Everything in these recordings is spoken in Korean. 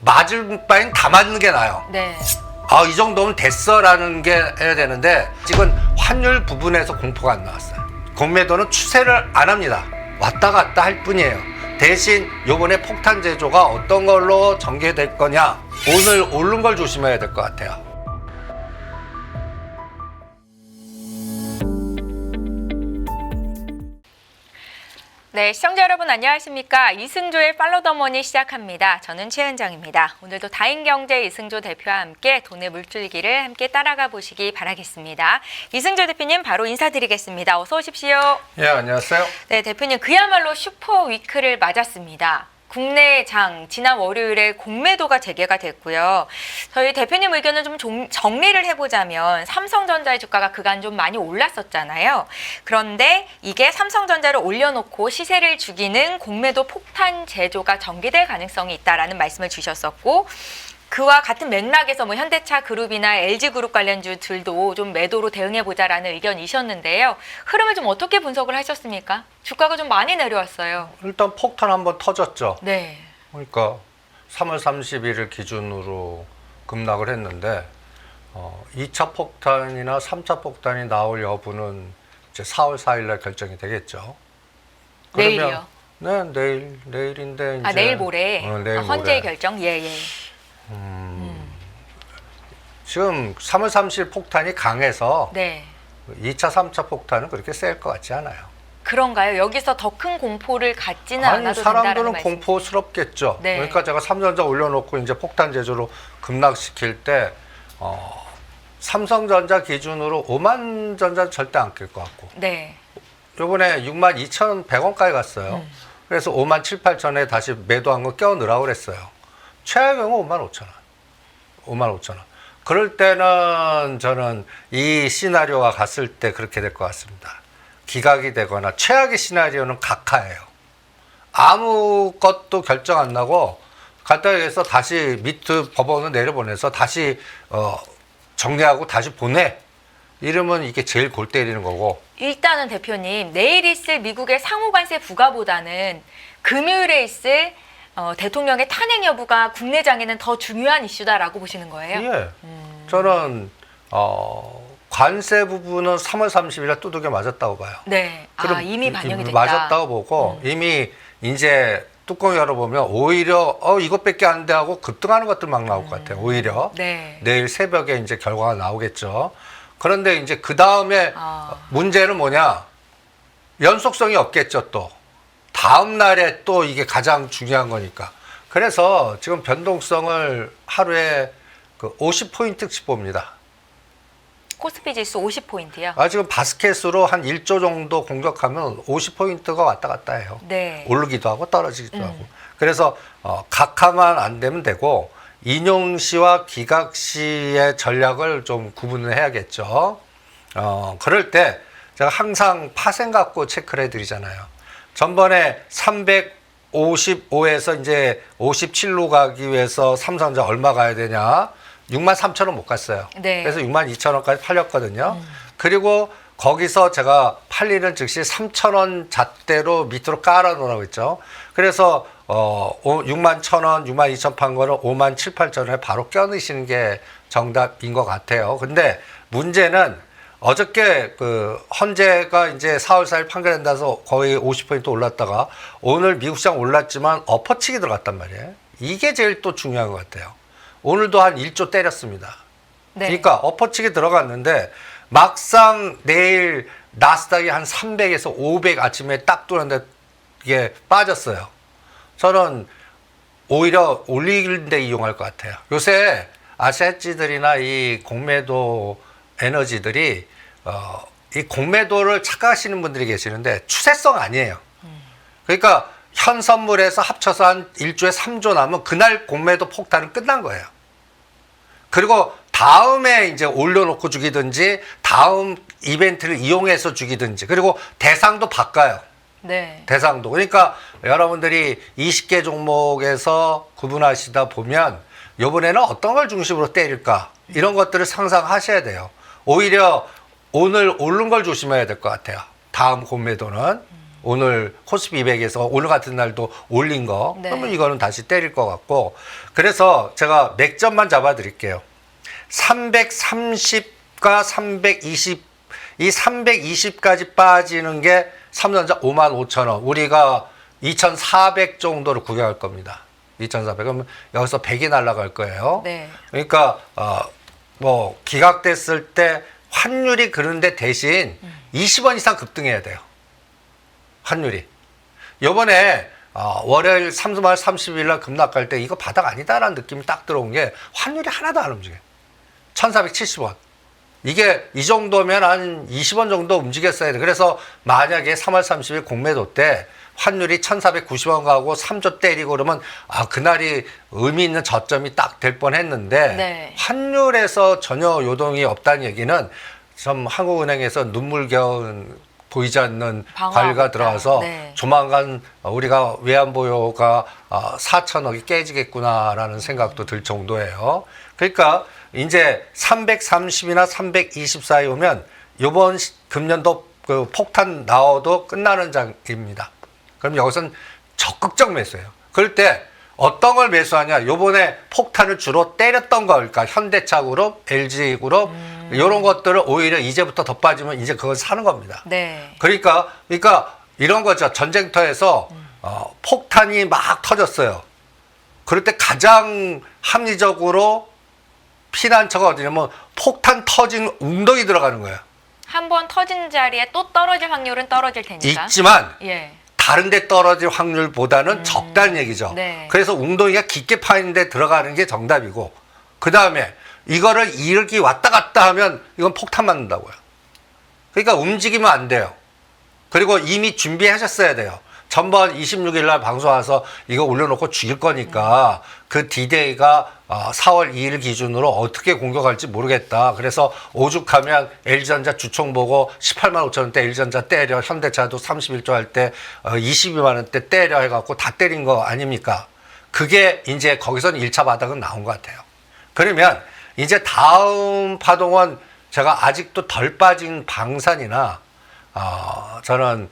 맞을 바엔 다 맞는 게 나아요. 네. 이 정도면 됐어라는 게 해야 되는데 지금 환율 부분에서 공포가 안 나왔어요. 공매도는 추세를 안 합니다. 왔다 갔다 할 뿐이에요. 대신 요번에 폭탄 제조가 어떤 걸로 전개될 거냐, 오늘 오른 걸 조심해야 될 것 같아요. 네, 시청자 여러분 안녕하십니까? 이승조의 팔로우 더 머니 시작합니다. 저는 최은정입니다. 오늘도 다인경제 이승조 대표와 함께 돈의 물줄기를 함께 따라가 보시기 바라겠습니다. 이승조 대표님 바로 인사드리겠습니다. 어서 오십시오. 예, 안녕하세요. 네, 대표님 그야말로 슈퍼 위크를 맞았습니다. 국내 장 지난 월요일에 공매도가 재개가 됐고요. 저희 대표님 의견을 좀 정리를 해보자면 삼성전자의 주가가 그간 좀 많이 올랐었잖아요. 그런데 이게 삼성전자를 올려놓고 시세를 죽이는 공매도 폭탄 제조가 전개될 가능성이 있다라는 말씀을 주셨었고, 그와 같은 맥락에서 뭐 현대차 그룹이나 LG 그룹 관련주들도 좀 매도로 대응해보자라는 의견이셨는데요. 흐름을 좀 어떻게 분석을 하셨습니까? 주가가 좀 많이 내려왔어요. 일단 폭탄 한번 터졌죠. 네. 그러니까 3월 30일을 기준으로 급락을 했는데 2차 폭탄이나 3차 폭탄이 나올 여부는 이제 4월 4일 날 결정이 되겠죠. 내일이요? 네, 내일인데 이제 내일 모레. 내일 헌재의 모레. 결정. 예. 지금 3월 30일 폭탄이 강해서 네. 2차, 3차 폭탄은 그렇게 셀 것 같지 않아요. 그런가요? 여기서 더 큰 공포를 갖지는 아니, 않아도 된다는 사람들은 말씀. 공포스럽겠죠. 네. 그러니까 제가 삼성전자 올려놓고 이제 폭탄 제조로 급락시킬 때 삼성전자 기준으로 5만 전자 절대 안 낄 것 같고, 네. 요번에 62,100원까지 갔어요. 그래서 5만 7, 8천에 다시 매도한 거 껴 넣으라고 그랬어요. 최악의 경우 5만 5천 원. 5만 5천 원. 그럴 때는 저는 이 시나리오가 갔을 때 그렇게 될 것 같습니다. 기각이 되거나 최악의 시나리오는 각하예요. 아무것도 결정 안 나고 간단하게 해서 다시 밑에 법원을 내려보내서 다시 정리하고 다시 보내. 이러면 이게 제일 골 때리는 거고. 일단은 대표님, 내일 있을 미국의 상호관세 부과보다는 금요일에 있을 대통령의 탄핵 여부가 국내장에는 더 중요한 이슈다라고 보시는 거예요? 예. 저는 관세 부분은 3월 30일에 두들겨 맞았다고 봐요. 네. 그럼 이미 반영이 됐다. 맞았다고 보고 이미 이제 뚜껑 열어보면 오히려 이것밖에 안 돼 하고 급등하는 것들 막 나올 것 같아요. 오히려 네. 내일 새벽에 이제 결과가 나오겠죠. 그런데 이제 그 다음에 문제는 뭐냐? 연속성이 없겠죠. 또 다음 날에 또 이게 가장 중요한 거니까. 그래서 지금 변동성을 하루에 그 50포인트씩 봅니다. 코스피 지수 50포인트요? 지금 바스켓으로 한 1조 정도 공격하면 50포인트가 왔다 갔다 해요. 네. 오르기도 하고 떨어지기도 하고. 그래서 각하만 안 되면 되고 인용시와 기각시의 전략을 좀 구분을 해야겠죠. 그럴 때 제가 항상 파생 갖고 체크를 해드리잖아요. 전번에 355에서 이제 57로 가기 위해서 삼성전자 얼마 가야 되냐? 63,000원 못 갔어요. 네. 그래서 62,000원까지 팔렸거든요. 그리고 거기서 제가 팔리는 즉시 3,000원 잣대로 밑으로 깔아 놓으라고 했죠. 그래서 61,000원, 62,000원 판 거를 5만 7, 8천원에 바로 껴넣으시는 게 정답인 것 같아요. 근데 문제는 어저께 그 헌재가 이제 4월 4일 판결한다서 거의 50포인트 올랐다가 오늘 미국 시장 올랐지만 엎어치기 들어갔단 말이에요. 이게 제일 또 중요한 것 같아요. 오늘도 한 1조 때렸습니다. 네. 그러니까 엎어치기 들어갔는데 막상 내일 나스닥이 한 300에서 500 아침에 딱 뚫었는데 이게 빠졌어요. 저는 오히려 올리는 데 이용할 것 같아요. 요새 아시아지들이나 이 공매도 에너지들이 이 공매도를 착각하시는 분들이 계시는데 추세성 아니에요. 그러니까 현 선물에서 합쳐서 한 1조에 3조 나면 그날 공매도 폭탄은 끝난 거예요. 그리고 다음에 이제 올려놓고 죽이든지 다음 이벤트를 이용해서 죽이든지 그리고 대상도 바꿔요. 네. 대상도. 그러니까 여러분들이 20개 종목에서 구분하시다 보면 이번에는 어떤 걸 중심으로 때릴까 이런 것들을 상상하셔야 돼요. 오히려 오늘 오른 걸 조심해야 될 것 같아요. 다음 공매도는. 오늘 코스피 200에서 오늘 같은 날도 올린 거 네. 그러면 이거는 다시 때릴 것 같고 그래서 제가 맥점만 잡아 드릴게요. 330과 320 이 320까지 빠지는 게 삼성전자 55,000원 우리가 2,400 정도로 구경할 겁니다. 2,400 그러면 여기서 100이 날아갈 거예요. 네. 그러니까 뭐 기각됐을 때 환율이 그런데 대신 20원 이상 급등해야 돼요. 환율이. 요번에 월요일 3월 30일 날 급락할 때 이거 바닥 아니다라는 느낌이 딱 들어온 게 환율이 하나도 안 움직여요. 1,470원. 이게 이 정도면 한 20원 정도 움직였어야 돼. 그래서 만약에 3월 30일 공매도 때 환율이 1,490원 가고 3조 때리고 그러면 그날이 의미 있는 저점이 딱 될 뻔했는데 네. 환율에서 전혀 요동이 없다는 얘기는 좀 한국은행에서 눈물겨운 보이지 않는 방어하고 관리가 있다. 들어와서 네. 조만간 우리가 외환보유가 4천억이 깨지겠구나라는 생각도 들 정도예요. 그러니까 이제 330이나 320 사이 오면 이번 금년도 그 폭탄 나와도 끝나는 장입니다. 그럼 여기서는 적극적 매수예요. 그럴 때 어떤 걸 매수하냐? 요번에 폭탄을 주로 때렸던 거, 그러니까 현대차그룹, LG그룹 이런 것들을 오히려 이제부터 더 빠지면 이제 그걸 사는 겁니다. 네. 그러니까 이런 거죠. 전쟁터에서 폭탄이 막 터졌어요. 그럴 때 가장 합리적으로 피난처가 어디냐면 폭탄 터진 웅덩이 들어가는 거예요. 한 번 터진 자리에 또 떨어질 확률은 떨어질 테니까. 있지만 예. 다른 데 떨어질 확률보다는 적다는 얘기죠. 네. 그래서 웅덩이가 깊게 파인 데 들어가는 게 정답이고 그 다음에 이거를 이렇게 왔다 갔다 하면 이건 폭탄 맞는다고요. 그러니까 움직이면 안 돼요. 그리고 이미 준비하셨어야 돼요. 전번 26일 날 방송 와서 이거 올려놓고 죽일 거니까 그 D-Day가 4월 2일 기준으로 어떻게 공격할지 모르겠다. 그래서 오죽하면 LG전자 주총 보고 18만 5천 원대 LG전자 때려 현대차도 31조 할 때 22만 원대 때려 해갖고 다 때린 거 아닙니까? 그게 이제 거기서는 1차 바닥은 나온 것 같아요. 그러면 이제 다음 파동은 제가 아직도 덜 빠진 방산이나 저는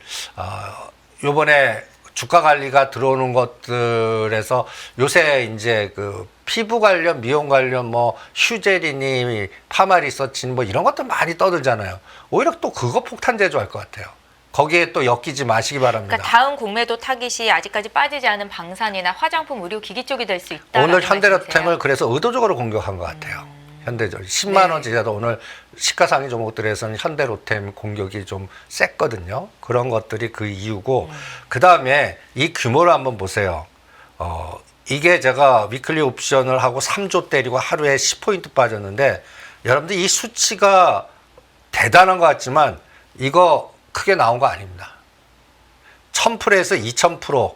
요번에 주가 관리가 들어오는 것들에서 요새 이제 그 피부 관련, 미용 관련 뭐 휴제리니, 파마리서친 뭐 이런 것들 많이 떠들잖아요. 오히려 또 그거 폭탄 제조할 것 같아요. 거기에 또 엮이지 마시기 바랍니다. 그러니까 다음 공매도 타깃이 아직까지 빠지지 않은 방산이나 화장품, 의료, 기기 쪽이 될 수 있다. 오늘 현대로템을 그래서 의도적으로 공격한 것 같아요. 현대적 10만 원 지자도 오늘 시가상위 종목들에서는 현대로템 공격이 좀 셌거든요. 그런 것들이 그 이유고 그 다음에 이 규모를 한번 보세요. 이게 제가 위클리 옵션을 하고 3조 때리고 하루에 10포인트 빠졌는데 여러분들 이 수치가 대단한 것 같지만 이거 크게 나온 거 아닙니다. 1000%에서 2000%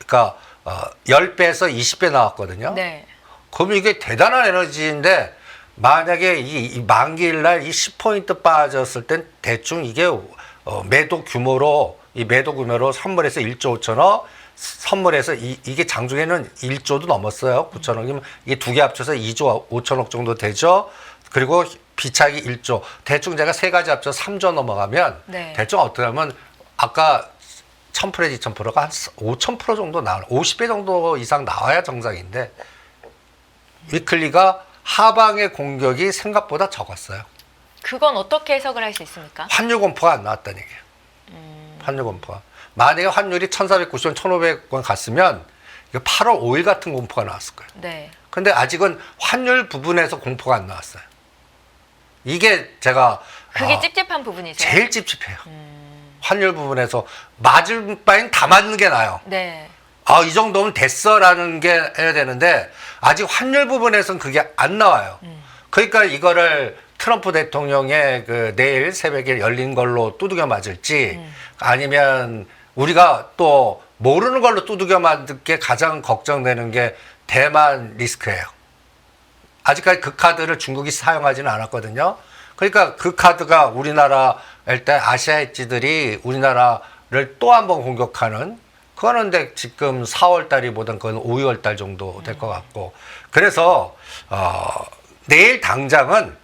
그러니까 10배에서 20배 나왔거든요. 네. 그럼 이게 대단한 에너지인데 만약에 이 만기일 날 이 10포인트 빠졌을 땐 대충 이게 매도 규모로 이 매도 규모로 선물에서 1조 5천억 선물에서 이게 장중에는 1조도 넘었어요. 9천억이면 이게 두 개 합쳐서 2조 5천억 정도 되죠. 그리고 비차익이 1조 대충 제가 세 가지 합쳐서 3조 넘어가면 네. 대충 어떻게 하면 아까 1000%, 2000%가 한 5000% 정도 나와요. 50배 정도 이상 나와야 정상인데 위클리가 하방의 공격이 생각보다 적었어요. 그건 어떻게 해석을 할 수 있습니까? 환율 공포가 안 나왔다는 얘기예요. 환율 공포가. 만약에 환율이 1,490원, 1,500원 갔으면 이거 8월 5일 같은 공포가 나왔을 거예요. 네. 근데 아직은 환율 부분에서 공포가 안 나왔어요. 이게 제가 그게 찝찝한 부분이세요. 제일 찝찝해요. 환율 부분에서 맞을 바엔 다 맞는 게 나아요. 네. 이 정도면 됐어라는 게 해야 되는데 아직 환율 부분에서는 그게 안 나와요. 그러니까 이거를 트럼프 대통령의 그 내일 새벽에 열린 걸로 두들겨 맞을지 아니면 우리가 또 모르는 걸로 두들겨 맞을 게 가장 걱정되는 게 대만 리스크예요. 아직까지 그 카드를 중국이 사용하지는 않았거든요. 그러니까 그 카드가 우리나라 일단 아시아 엣지들이 우리나라를 또 한 번 공격하는 그거는 근데 지금 4월 달이보단 그건 5, 6월 달 정도 될 것 같고 그래서 내일 당장은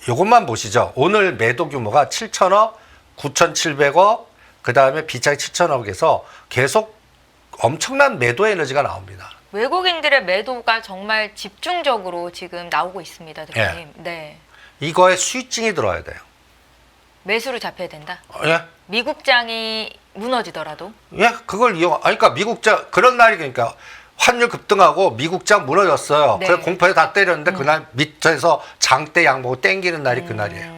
요것만 보시죠. 오늘 매도 규모가 7천억, 9,700억, 그다음에 비차익 7천억에서 계속 엄청난 매도 에너지가 나옵니다. 외국인들의 매도가 정말 집중적으로 지금 나오고 있습니다, 대표님. 네. 이거에 수익증이 들어야 돼요. 매수로 잡혀야 된다. 예? 미국장이 무너지더라도. 예? 그걸 그러니까 미국장 그런 날이 그러니까 환율 급등하고 미국장 무너졌어요. 네. 그래서 공포에 다 때렸는데 그날 밑에서 장대 양보고 땡기는 날이 그날이에요.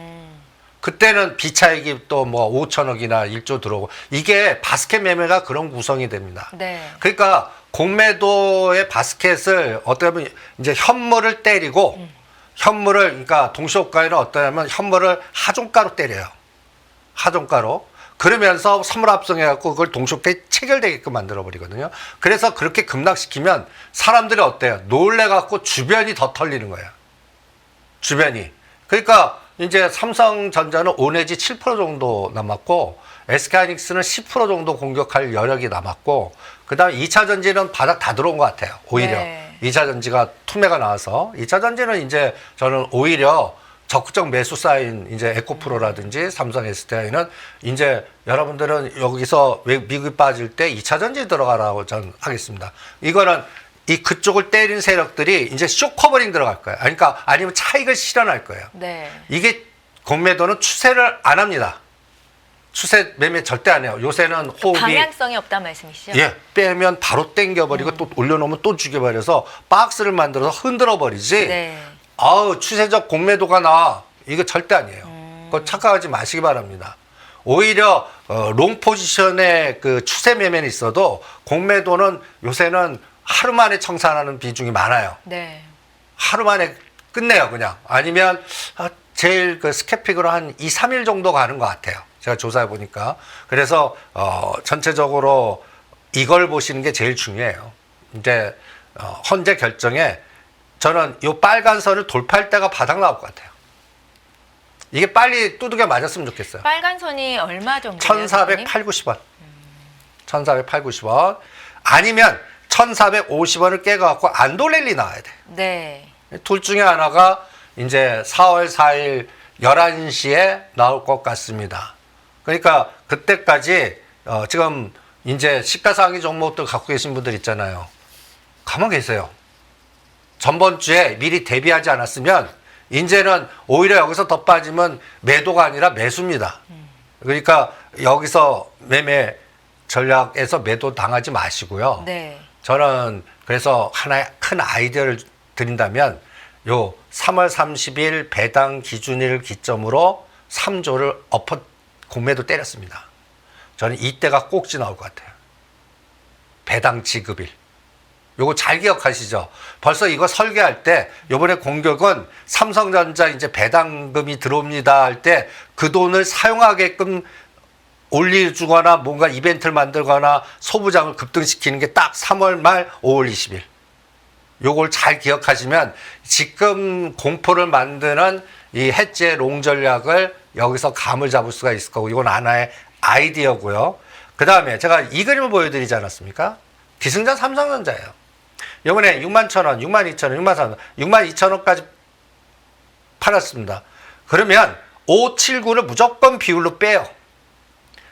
그때는 비차익이 또 뭐 5천억이나 1조 들어오고 이게 바스켓 매매가 그런 구성이 됩니다. 네. 그러니까 공매도의 바스켓을 어떻게 보면 이제 현물을 때리고 현물을 그러니까 동시호가에는 어떠냐면 현물을 하종가로 때려요. 하종가로. 그러면서 선물 합성해갖고 그걸 동시호가에 체결되게끔 만들어버리거든요. 그래서 그렇게 급락시키면 사람들이 어때요? 놀래갖고 주변이 더 털리는 거예요. 주변이. 그러니까 이제 삼성전자는 5 내지 7% 정도 남았고 SK하이닉스는 10% 정도 공격할 여력이 남았고 그다음에 2차 전지는 바닥 다 들어온 것 같아요. 오히려 네. 2차 전지가 투매가 나와서 2차 전지는 이제 저는 오히려 적극적 매수 쌓인 이제 에코프로라든지 삼성 SDI는 이제 여러분들은 여기서 미국이 빠질 때 2차 전지 들어가라고 저는 하겠습니다. 이거는 이 그쪽을 때린 세력들이 이제 쇼커버링 들어갈 거예요. 그러니까 아니면 차익을 실현할 거예요. 네. 이게 공매도는 추세를 안 합니다. 추세 매매 절대 안 해요. 요새는 호흡이 방향성이 없다는 말씀이시죠? 예, 빼면 바로 땡겨버리고 또 올려놓으면 또 죽여버려서 박스를 만들어서 흔들어 버리지. 네. 아우 추세적 공매도가 나와. 이거 절대 아니에요. 그거 착각하지 마시기 바랍니다. 오히려 롱 포지션의 그 추세 매매는 있어도 공매도는 요새는 하루 만에 청산하는 비중이 많아요. 네. 하루 만에 끝내요, 그냥. 아니면 제일 그 스캐픽으로 한 2, 3일 정도 가는 것 같아요. 제가 조사해 보니까. 그래서 전체적으로 이걸 보시는 게 제일 중요해요. 이제 헌재 결정에 저는 이 빨간 선을 돌파할 때가 바닥 나올 것 같아요. 이게 빨리 두들겨 맞았으면 좋겠어요. 빨간 선이 얼마 정도예요? 1,408, 90원. 1,408, 90원. 아니면 1,450원을 깨갖고 안도랠리 나와야 돼. 네. 둘 중에 하나가 이제 4월 4일 11시에 나올 것 같습니다. 그러니까 그때까지 지금 이제 시가상위 종목들 갖고 계신 분들 있잖아요. 가만 계세요. 전번 주에 미리 대비하지 않았으면 이제는 오히려 여기서 더 빠지면 매도가 아니라 매수입니다. 그러니까 여기서 매매 전략에서 매도 당하지 마시고요. 네. 저는 그래서 하나의 큰 아이디어를 드린다면 요 3월 30일 배당 기준일 기점으로 3조를 공매도 때렸습니다. 저는 이때가 꼭지 나올 것 같아요. 배당 지급일. 요거 잘 기억하시죠? 벌써 이거 설계할 때 요번에 공격은 삼성전자 이제 배당금이 들어옵니다 할 때 그 돈을 사용하게끔 올려주거나 뭔가 이벤트를 만들거나 소부장을 급등시키는 게 딱 3월 말 5월 20일. 요걸 잘 기억하시면 지금 공포를 만드는 이 해제 롱 전략을 여기서 감을 잡을 수가 있을 거고 이건 하나의 아이디어고요. 그 다음에 제가 이 그림을 보여드리지 않았습니까? 기승전 삼성전자예요. 이번에 61,000원, 62,000원, 63,000원, 62,000원까지 팔았습니다. 그러면 579를 무조건 비율로 빼요.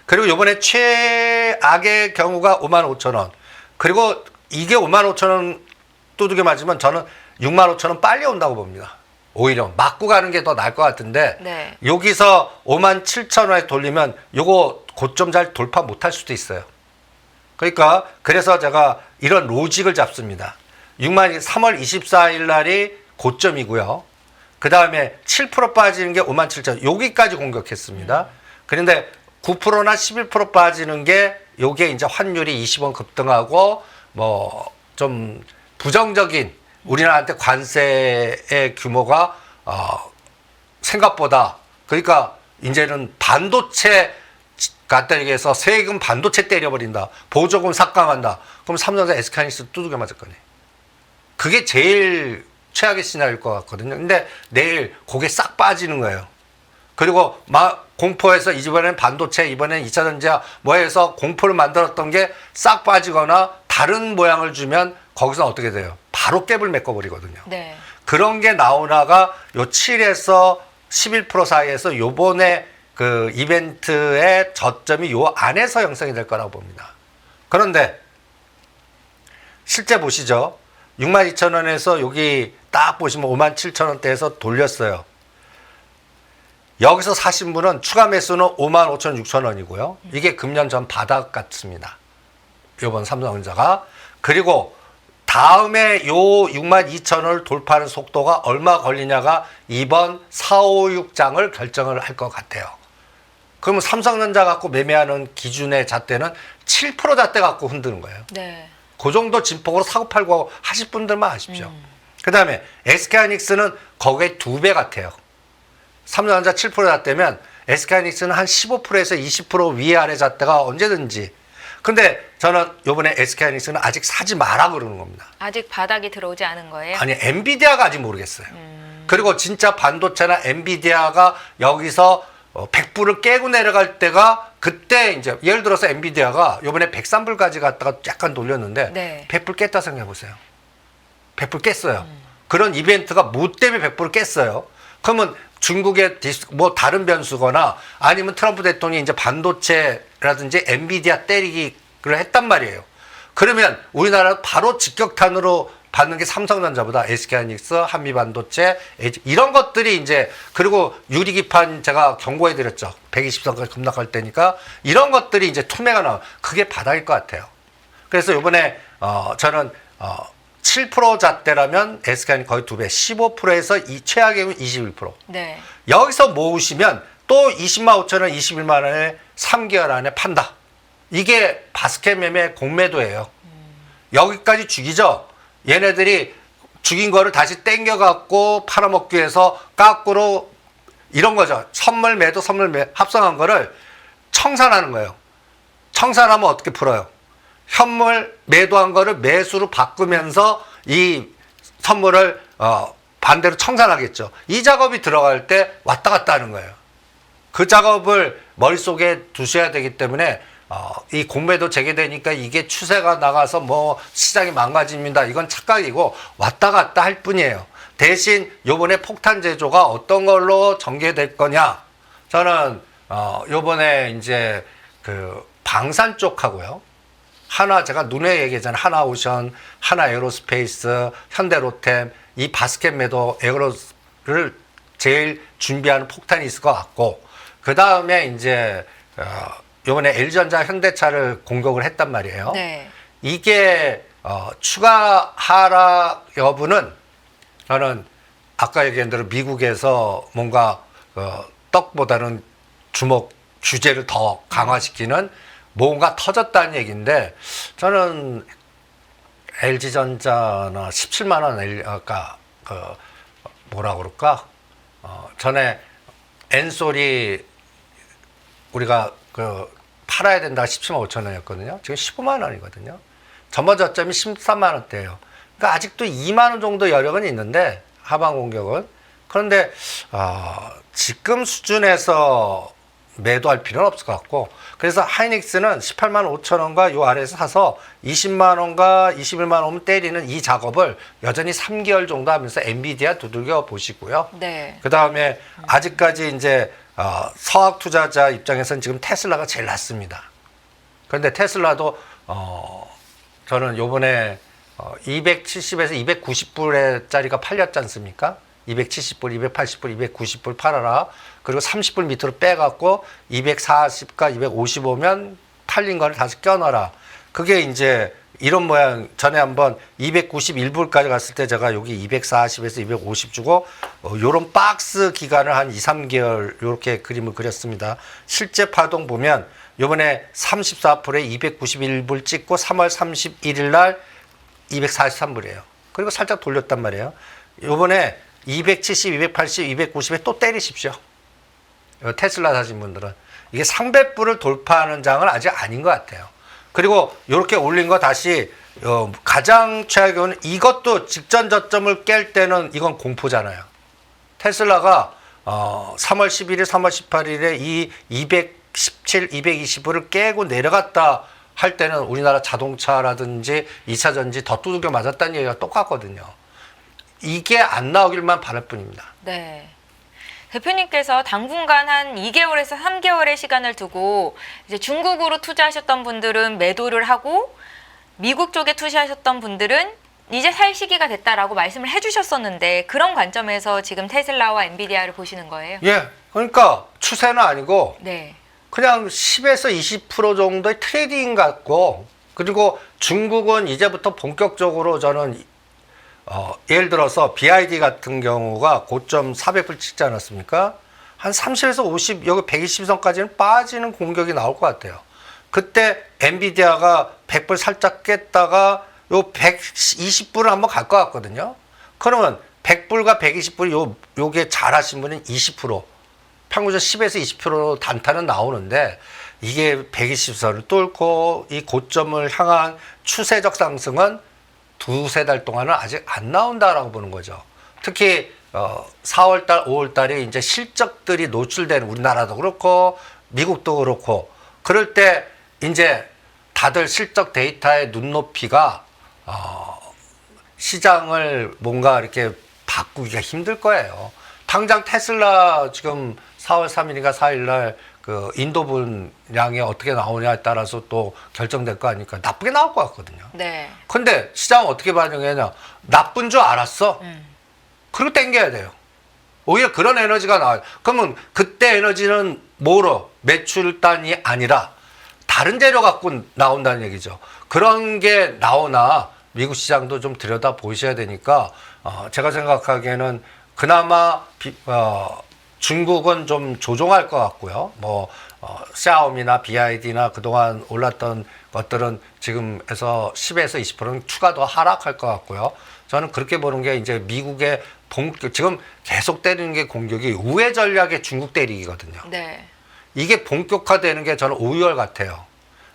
그리고 이번에 최악의 경우가 55,000원. 그리고 이게 55,000원 두들겨 맞으면 저는 65,000원 빨리 온다고 봅니다. 오히려 맞고 가는 게 더 나을 것 같은데 네. 여기서 57,000원에 돌리면 요거 고점 잘 돌파 못할 수도 있어요. 그러니까 그래서 제가 이런 로직을 잡습니다. 3월 24일 날이 고점이고요. 그 다음에 7% 빠지는 게 57,000원. 여기까지 공격했습니다. 그런데 9%나 11% 빠지는 게 요게 이제 환율이 20원 급등하고 뭐 좀 부정적인 우리나라한테 관세의 규모가 생각보다 그러니까 이제는 반도체 갖다 얘기해서 세금 반도체 때려버린다. 보조금 삭감한다. 그럼 삼성전자 SK하이닉스 두들겨 맞을 거네. 그게 제일 최악의 시나리오일 것 같거든요. 근데 내일 그게 싹 빠지는 거예요. 그리고 공포에서 이번엔 반도체, 이번엔 2차 전지야 뭐 해서 공포를 만들었던 게 싹 빠지거나 다른 모양을 주면 거기서 어떻게 돼요? 바로 갭을 메꿔버리거든요. 네. 그런 게 나오다가 요 7에서 11% 사이에서 요번에 그 이벤트의 저점이 요 안에서 형성이 될 거라고 봅니다. 그런데 실제 보시죠. 62,000원에서 여기 딱 보시면 57,000원대에서 돌렸어요. 여기서 사신 분은 추가 매수는 55,600원이고요. 이게 금년 전 바닥 같습니다. 이번 삼성전자가. 그리고 다음에 요 62,000원을 돌파하는 속도가 얼마 걸리냐가 이번 4, 5, 6장을 결정을 할 것 같아요. 그러면 삼성전자 갖고 매매하는 기준의 잣대는 7% 잣대 갖고 흔드는 거예요. 네. 그 정도 진폭으로 사고 팔고 하실 분들만 아십시오. 그 다음에 SK하이닉스는 거기에 2배 같아요. 삼성전자 7% 잣대면 SK하이닉스는 한 15%에서 20% 위아래 잣대가 언제든지. 근데 저는 요번에 SK하이닉스는 아직 사지 마라 그러는 겁니다. 아직 바닥이 들어오지 않은 거예요? 아니, 엔비디아가 아직 모르겠어요. 그리고 진짜 반도체나 엔비디아가 여기서 100불을 깨고 내려갈 때가 그때 이제 예를 들어서 엔비디아가 요번에 103불까지 갔다가 약간 돌렸는데 네. 100불 깼다 생각해 보세요. 100불 깼어요. 그런 이벤트가 뭐 때문에 100불을 깼어요. 그러면 중국의 뭐 다른 변수거나 아니면 트럼프 대통령이 이제 반도체라든지 엔비디아 때리기를 했단 말이에요. 그러면 우리나라 바로 직격탄으로 받는 게 삼성전자보다 SK하이닉스, 한미반도체, 이런 것들이 이제, 그리고 유리기판 제가 경고해 드렸죠. 120선까지 급락할 때니까 이런 것들이 이제 투매가 나와. 그게 바닥일 것 같아요. 그래서 이번에 저는 7% 잣대라면 SK는 거의 2배, 15%에서 최악의 21%. 네. 여기서 모으시면 또 20만 5천 원, 21만 원에 3개월 안에 판다. 이게 바스켓 매매 공매도예요. 여기까지 죽이죠. 얘네들이 죽인 거를 다시 땡겨갖고 팔아먹기 위해서 까꾸로 이런 거죠. 선물 매도, 선물 매 합성한 거를 청산하는 거예요. 청산하면 어떻게 풀어요? 현물 매도한 거를 매수로 바꾸면서 이 선물을 반대로 청산하겠죠. 이 작업이 들어갈 때 왔다 갔다 하는 거예요. 그 작업을 머릿속에 두셔야 되기 때문에 이 공매도 재개되니까 이게 추세가 나가서 뭐 시장이 망가집니다. 이건 착각이고 왔다 갔다 할 뿐이에요. 대신 요번에 폭탄 제조가 어떤 걸로 전개될 거냐. 저는 요번에 이제 그 방산 쪽하고요. 하나 제가 눈에 얘기했잖아요. 하나오션, 하나에어로스페이스, 현대로템 이 바스켓 매도 에어로를 제일 준비하는 폭탄이 있을 것 같고 그 다음에 이제 요번에 LG전자 현대차를 공격을 했단 말이에요. 네. 이게 추가 하락 여부는 저는 아까 얘기한 대로 미국에서 뭔가 떡보다는 주목 규제를 더 강화시키는 뭔가 터졌다는 얘기인데 저는 LG전자나 17만 원 아까 뭐라 그럴까 전에 엔솔이 우리가 팔아야 된다 17만 5천 원이었거든요. 지금 15만 원이거든요. 전번 저점이 13만 원대예요. 그러니까 아직도 2만 원 정도 여력은 있는데 하방 공격은 그런데 지금 수준에서 매도할 필요는 없을 것 같고 그래서 하이닉스는 18만 5천 원과 요 아래에서 사서 20만 원과 21만 원 때리는 이 작업을 여전히 3개월 정도 하면서 엔비디아 두들겨 보시고요. 네. 그 다음에 아직까지 이제 서학 투자자 입장에서는 지금 테슬라가 제일 낫습니다. 그런데 테슬라도 저는 요번에 270에서 290불짜리가 팔렸지 않습니까? 270불, 280불, 290불 팔아라. 그리고 30불 밑으로 빼갖고 240과 255면 팔린 거를 다시 껴넣어라. 그게 이제 이런 모양 전에 한번 291불까지 갔을 때 제가 여기 240에서 250 주고 요런 박스 기간을 한 2, 3개월 요렇게 그림을 그렸습니다. 실제 파동 보면 요번에 34%에 291불 찍고 3월 31일 날 243불이에요. 그리고 살짝 돌렸단 말이에요. 요번에 270, 280, 290에 또 때리십시오. 테슬라 사신 분들은. 이게 상배불을 돌파하는 장은 아직 아닌 것 같아요. 그리고 이렇게 올린 거 다시 가장 최악의 경우는 이것도 직전 저점을 깰 때는 이건 공포잖아요. 테슬라가 3월 11일, 3월 18일에 이 217, 220불을 깨고 내려갔다 할 때는 우리나라 자동차라든지 2차 전지 더 두들겨 맞았다는 얘기가 똑같거든요. 이게 안 나오길만 바랄 뿐입니다. 네. 대표님께서 당분간 한 2개월에서 3개월의 시간을 두고 이제 중국으로 투자하셨던 분들은 매도를 하고 미국 쪽에 투자하셨던 분들은 이제 살 시기가 됐다라고 말씀을 해주셨었는데 그런 관점에서 지금 테슬라와 엔비디아를 보시는 거예요? 예, 그러니까 추세는 아니고 네. 그냥 10에서 20% 정도의 트레이딩 같고, 그리고 중국은 이제부터 본격적으로 저는 예를 들어서 BID 같은 경우가 고점 400불 찍지 않았습니까? 한 30에서 50, 여기 120선까지는 빠지는 공격이 나올 것 같아요. 그때 엔비디아가 100불 살짝 깼다가 요 120불을 한번 갈 것 같거든요. 그러면 100불과 120불 요게 잘하신 분은 20%, 평균적 10에서 20% 단타는 나오는데, 이게 120선을 뚫고 이 고점을 향한 추세적 상승은 두세 달 동안은 아직 안 나온다라고 보는 거죠. 특히 4월달, 5월달에 이제 실적들이 노출되는, 우리나라도 그렇고 미국도 그렇고, 그럴 때 이제 다들 실적 데이터의 눈높이가 시장을 뭔가 이렇게 바꾸기가 힘들 거예요. 당장 테슬라 지금 4월 3일인가 4일날 그 인도 분량이 어떻게 나오냐에 따라서 또 결정될 거 아닙니까? 나쁘게 나올 것 같거든요. 네. 근데 시장은 어떻게 반응했냐? 나쁜 줄 알았어. 그리고 땡겨야 돼요. 오히려 그런 에너지가 나와요. 그러면 그때 에너지는 뭐로? 매출단이 아니라 다른 재료 갖고 나온다는 얘기죠. 그런 게 나오나 미국 시장도 좀 들여다 보셔야 되니까 제가 생각하기에는 그나마 중국은 좀 조종할 것 같고요. 뭐 샤오미나 BID나 그동안 올랐던 것들은 지금에서 10에서 20%는 추가 더 하락할 것 같고요. 저는 그렇게 보는 게 이제 미국의 지금 계속 때리는 게 공격이 우회 전략의 중국 때리기거든요. 네. 이게 본격화되는 게 저는 5.2월 같아요.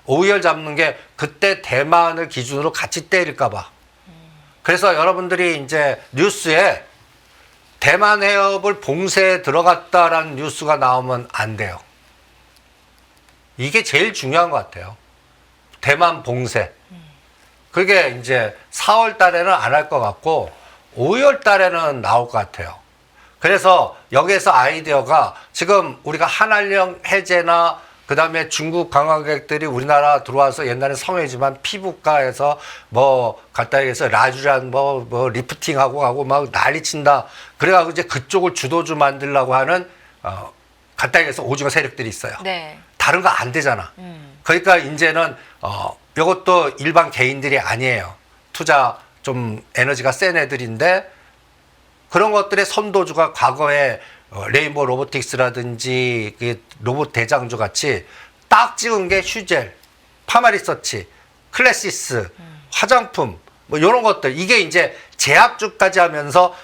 5.2월 잡는 게 그때 대만을 기준으로 같이 때릴까 봐. 그래서 여러분들이 이제 뉴스에 대만 해협을 봉쇄에 들어갔다라는 뉴스가 나오면 안 돼요. 이게 제일 중요한 것 같아요. 대만 봉쇄. 그게 이제 4월 달에는 안 할 것 같고 5월 달에는 나올 것 같아요. 그래서 여기에서 아이디어가 지금 우리가 한한령 해제나 그다음에 중국 관광객들이 우리나라 들어와서 옛날에 성회지만 피부과에서 뭐 갖다 얘기해서 라주란 뭐 리프팅하고 가고 막 난리친다. 그래가지고 이제 그쪽을 주도주 만들려고 하는 갖다 얘기해서 오징어 세력들이 있어요. 네. 다른 거 안 되잖아. 그러니까 이제는 이것도 일반 개인들이 아니에요. 투자 좀 에너지가 센 애들인데 그런 것들의 선도주가 과거에 레인보우 로보틱스라든지 그 로봇 대장주 같이 딱 찍은 게 휴젤, 파마리서치, 클래시스, 화장품 뭐 이런 것들, 이게 이제 제약주까지 하면서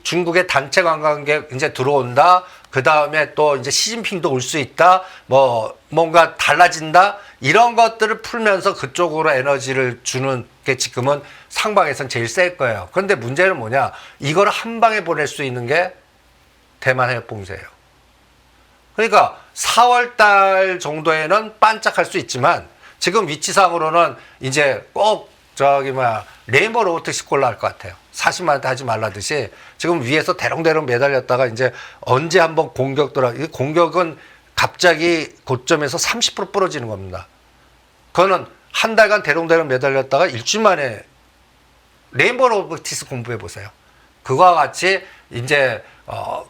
중국의 단체 관광객 이제 들어온다. 그 다음에 또 이제 시진핑도 올 수 있다. 뭐 뭔가 달라진다. 이런 것들을 풀면서 그쪽으로 에너지를 주는 게 지금은 상방에선 제일 셀 거예요. 그런데 문제는 뭐냐? 이걸 한 방에 보낼 수 있는 게 대만 해협 봉쇄예요. 그러니까 4월 달 정도에는 반짝할 수 있지만 지금 위치상으로는 이제 꼭 레인보우 로보틱스 꼴라 할 것 같아요. 40만원대 하지 말라듯이 지금 위에서 대롱대롱 매달렸다가 이제 언제 한번 이 공격은 갑자기 고점에서 30% 부러지는 겁니다. 그거는 한 달간 대롱대롱 매달렸다가 일주일 만에 레인보우 로보틱스 공부해 보세요. 그거와 같이 이제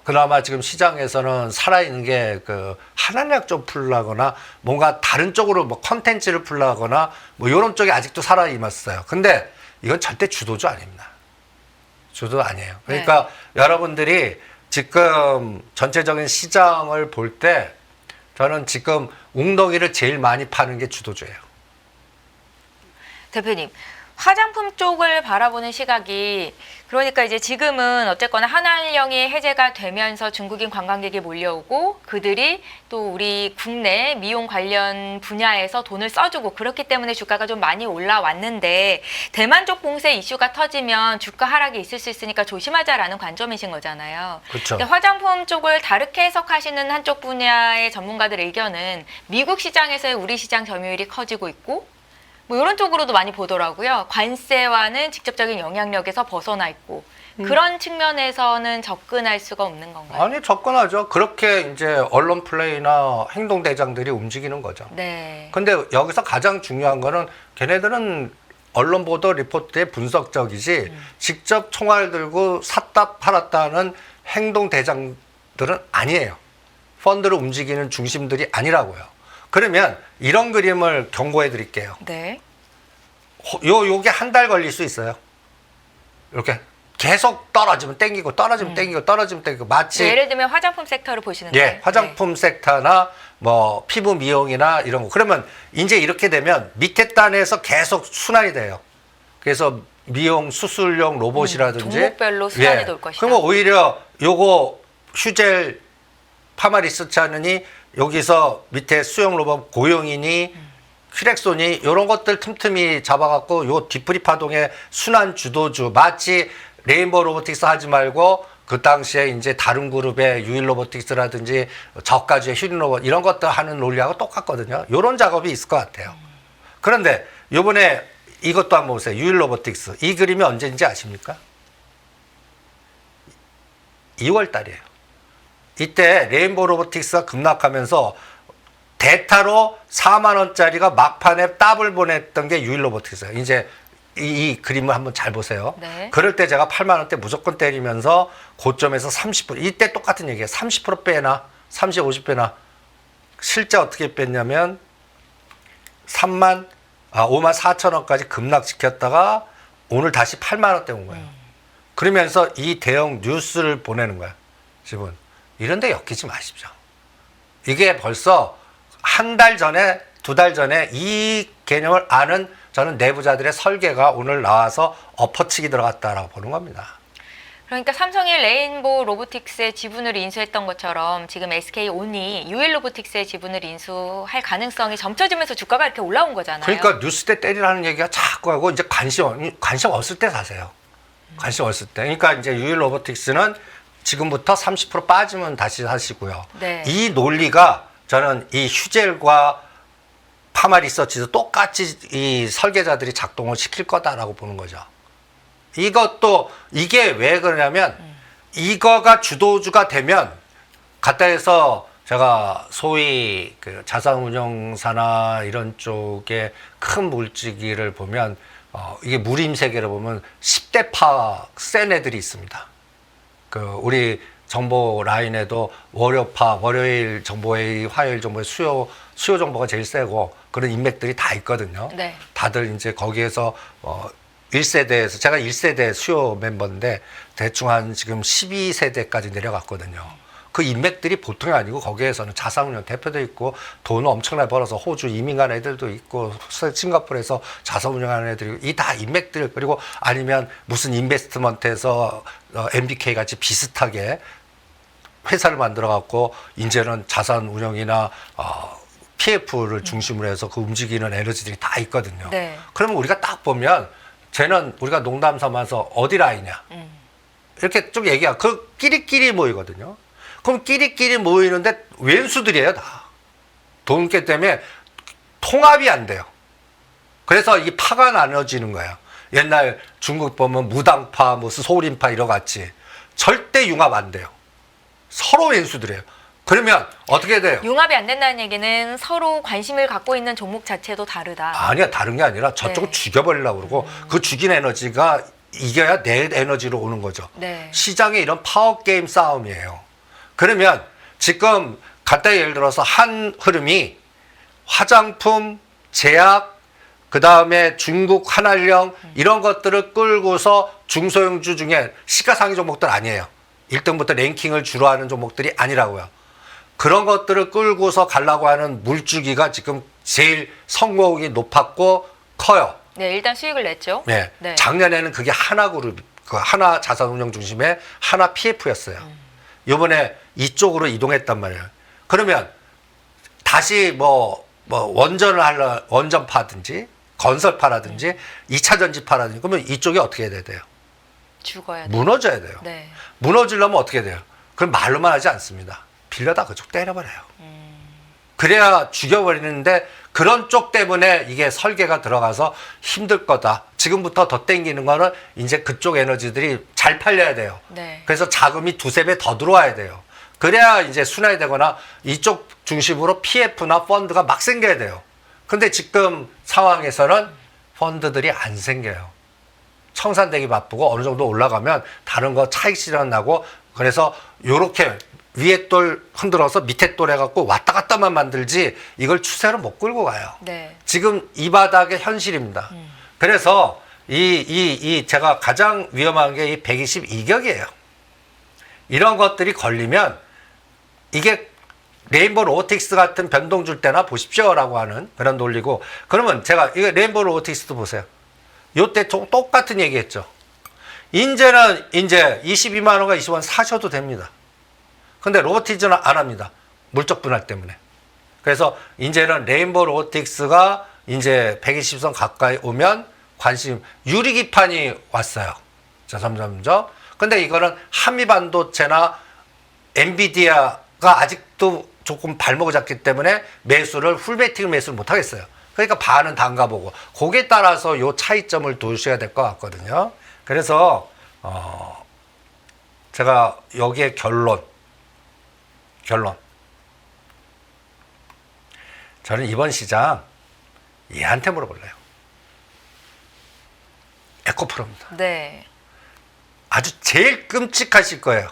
그나마 지금 시장에서는 살아있는 게 그 한한약 좀 풀라거나 뭔가 다른 쪽으로 뭐 컨텐츠를 풀라거나 뭐 이런 쪽이 아직도 살아 있었어요. 근데 이건 절대 주도주 아닙니다. 주도 아니에요. 그러니까 네. 여러분들이 지금 전체적인 시장을 볼 때 저는 지금 웅덩이를 제일 많이 파는 게 주도주예요. 대표님, 화장품 쪽을 바라보는 시각이, 그러니까 이제 지금은 어쨌거나 한한령이 해제가 되면서 중국인 관광객이 몰려오고 그들이 또 우리 국내 미용 관련 분야에서 돈을 써주고 그렇기 때문에 주가가 좀 많이 올라왔는데, 대만 쪽 봉쇄 이슈가 터지면 주가 하락이 있을 수 있으니까 조심하자라는 관점이신 거잖아요. 그렇죠. 근데 화장품 쪽을 다르게 해석하시는 한쪽 분야의 전문가들 의견은 미국 시장에서의 우리 시장 점유율이 커지고 있고 뭐 이런 쪽으로도 많이 보더라고요. 관세와는 직접적인 영향력에서 벗어나 있고 그런 측면에서는 접근할 수가 없는 건가요? 아니 접근하죠. 그렇게 이제 언론 플레이나 행동 대장들이 움직이는 거죠. 네. 근데 여기서 가장 중요한 거는 걔네들은 언론 보도 리포트에 분석적이지 직접 총알 들고 샀다 팔았다는 행동 대장들은 아니에요. 펀드를 움직이는 중심들이 아니라고요. 그러면 이런 그림을 경고해 드릴게요. 네. 요게 한 달 걸릴 수 있어요. 이렇게 계속 떨어지면 땡기고 떨어지면 땡기고 떨어지면 땡기고 마치 예를 들면 화장품 섹터를 보시는 거예요. 예, 화장품 섹터나 뭐 피부 미용이나 이런 거. 그러면 이제 이렇게 되면 밑에 단에서 계속 순환이 돼요. 그래서 미용 수술용 로봇이라든지 종목별로 순환이 돌 것이다. 그러면 오히려 요거 휴젤 파마 리서치 하느니 여기서 밑에 수용 로봇 고용이니 큐렉소니 이런 것들 틈틈이 잡아갖고 요 뒤풀이 파동의 순환 주도주 마치 레인보우 로보틱스 하지 말고 그 당시에 이제 다른 그룹의 유일 로보틱스라든지 저가주의 휴린 로봇 이런 것들 하는 논리하고 똑같거든요. 요런 작업이 있을 것 같아요. 그런데 요번에 이것도 한번 보세요. 유일 로보틱스. 이 그림이 언제인지 아십니까? 2월 달이에요. 이때 레인보우 로보틱스가 급락하면서 대타로 4만 원짜리가 막판에 더블 보냈던 게 유일 로보틱스예요. 이제 이 그림을 한번 잘 보세요. 네. 그럴 때 제가 8만 원대 무조건 때리면서 고점에서 30% 이때 똑같은 얘기예요. 30% 빼나 30, 50빼나 실제 어떻게 뺐냐면 5만 4천 원까지 급락시켰다가 오늘 다시 8만 원대 온 거예요. 그러면서 이 대형 뉴스를 보내는 거야. 지금 이런 데 엮이지 마십시오. 이게 벌써 한 달 전에, 2달 전에 이 개념을 아는 저는 내부자들의 설계가 오늘 나와서 엎어치기 들어갔다라고 보는 겁니다. 그러니까 삼성이 레인보우 로보틱스의 지분을 인수했던 것처럼 지금 SK온이 유일 로보틱스의 지분을 인수할 가능성이 점쳐지면서 주가가 이렇게 올라온 거잖아요. 그러니까 뉴스 때 때리라는 얘기가 자꾸 하고 이제 관심 없을 때 사세요. 관심 없을 때. 그러니까 이제 유일 로보틱스는 지금부터 30% 빠지면 다시 사시고요. 네. 이 논리가 저는 이 휴젤과 파마 리서치도 똑같이 이 설계자들이 작동을 시킬 거다라고 보는 거죠. 이것도 이게 왜 그러냐면 이거가 주도주가 되면 갖다 해서 제가 소위 그 자산운용사나 이런 쪽에 큰 물지기를 보면 이게 무림 세계를 보면 10대파 센 애들이 있습니다. 그 우리 정보 라인에도 월요일 정보회의, 화요일 정보회 수요 정보가 제일 세고 그런 인맥들이 다 있거든요. 네. 다들 이제 거기에서 1세대에서 제가 1세대 수요 멤버인데 대충 한 지금 12세대까지 내려갔거든요. 그 인맥들이 보통이 아니고 거기에서는 자산운용 대표도 있고 돈을 엄청나게 벌어서 호주 이민 간 애들도 있고 싱가포르에서 자산운용하는 애들이 이 다 인맥들 그리고 아니면 무슨 인베스트먼트에서 MBK 같이 비슷하게 회사를 만들어 갖고 이제는 자산운용이나 PF를 중심으로 해서 그 움직이는 에너지들이 다 있거든요. 네. 그러면 우리가 딱 보면 쟤는 우리가 농담 삼아서 어디 라인이야 이렇게 좀 얘기하고 그 끼리끼리 모이거든요. 그럼 끼리끼리 모이는데 왼수들이에요 다. 돈깨 때문에 통합이 안 돼요. 그래서 이 파가 나눠지는 거예요. 옛날 중국 보면 무당파, 무슨 소림파 이러 같이 절대 융합 안 돼요. 서로 왼수들이에요. 그러면 어떻게 돼요? 융합이 안 된다는 얘기는 서로 관심을 갖고 있는 종목 자체도 다르다. 아니야 다른 게 아니라 저쪽을 네. 죽여버리려고 그러고 그 죽인 에너지가 이겨야 내 에너지로 오는 거죠. 네. 시장의 이런 파워게임 싸움이에요. 그러면 지금 간단히 예를 들어서 한 흐름이 화장품, 제약, 그 다음에 중국 한알령 이런 것들을 끌고서 중소형주 중에 시가상위 종목들 아니에요. 1등부터 랭킹을 주로 하는 종목들이 아니라고요. 그런 것들을 끌고서 가려고 하는 물주기가 지금 제일 성공이 높았고 커요. 네, 일단 수익을 냈죠. 네. 네. 작년에는 그게 하나그룹, 그 하나 자산운용 중심의 하나 PF였어요. 이번에 이쪽으로 이동했단 말이에요. 그러면 다시 뭐 원전파든지 건설파라든지 2차 전지파라든지 그러면 이쪽이 어떻게 해야 돼요? 죽어야 돼. 무너져야 돼요. 네. 무너지려면 어떻게 돼요? 그럼 말로만 하지 않습니다. 빌려다 그쪽 때려버려요. 그래야 죽여버리는데 그런 쪽 때문에 이게 설계가 들어가서 힘들 거다. 지금부터 더 땡기는 거는 이제 그쪽 에너지들이 잘 팔려야 돼요. 네. 그래서 자금이 두세 배 더 들어와야 돼요. 그래야 이제 순환이 되거나 이쪽 중심으로 PF나 펀드가 막 생겨야 돼요. 근데 지금 상황에서는 펀드들이 안 생겨요. 청산되기 바쁘고 어느 정도 올라가면 다른 거 차익 실현 나고 그래서 요렇게 위에 돌 흔들어서 밑에 돌 해갖고 왔다 갔다만 만들지 이걸 추세로 못 끌고 가요. 네. 지금 이 바닥의 현실입니다. 그래서 제가 가장 위험한 게 이 122격이에요. 이런 것들이 걸리면 이게 레인보우 로보틱스 같은 변동 줄 때나 보십시오라고 하는 그런 논리고 그러면 제가 이거 레인보우 로보틱스도 보세요. 요때 똑같은 얘기했죠. 이제는 이제 22만 원과 20원 사셔도 됩니다. 근데 로보틱스는 안 합니다. 물적 분할 때문에. 그래서 이제는 레인보우 로보틱스가 이제 120선 가까이 오면 관심 유리기판이 왔어요. 자, 점점점. 근데 이거는 한미반도체나 엔비디아가 아직도 조금 발목을 잡기 때문에 매수를 풀베팅을 매수를 못 하겠어요. 그러니까 반은 담가보고 거기에 따라서 요 차이점을 두셔야 될 것 같거든요. 그래서 제가 여기에 결론 저는 이번 시장 얘한테 물어볼래요. 에코프로입니다. 네. 아주 제일 끔찍하실 거예요.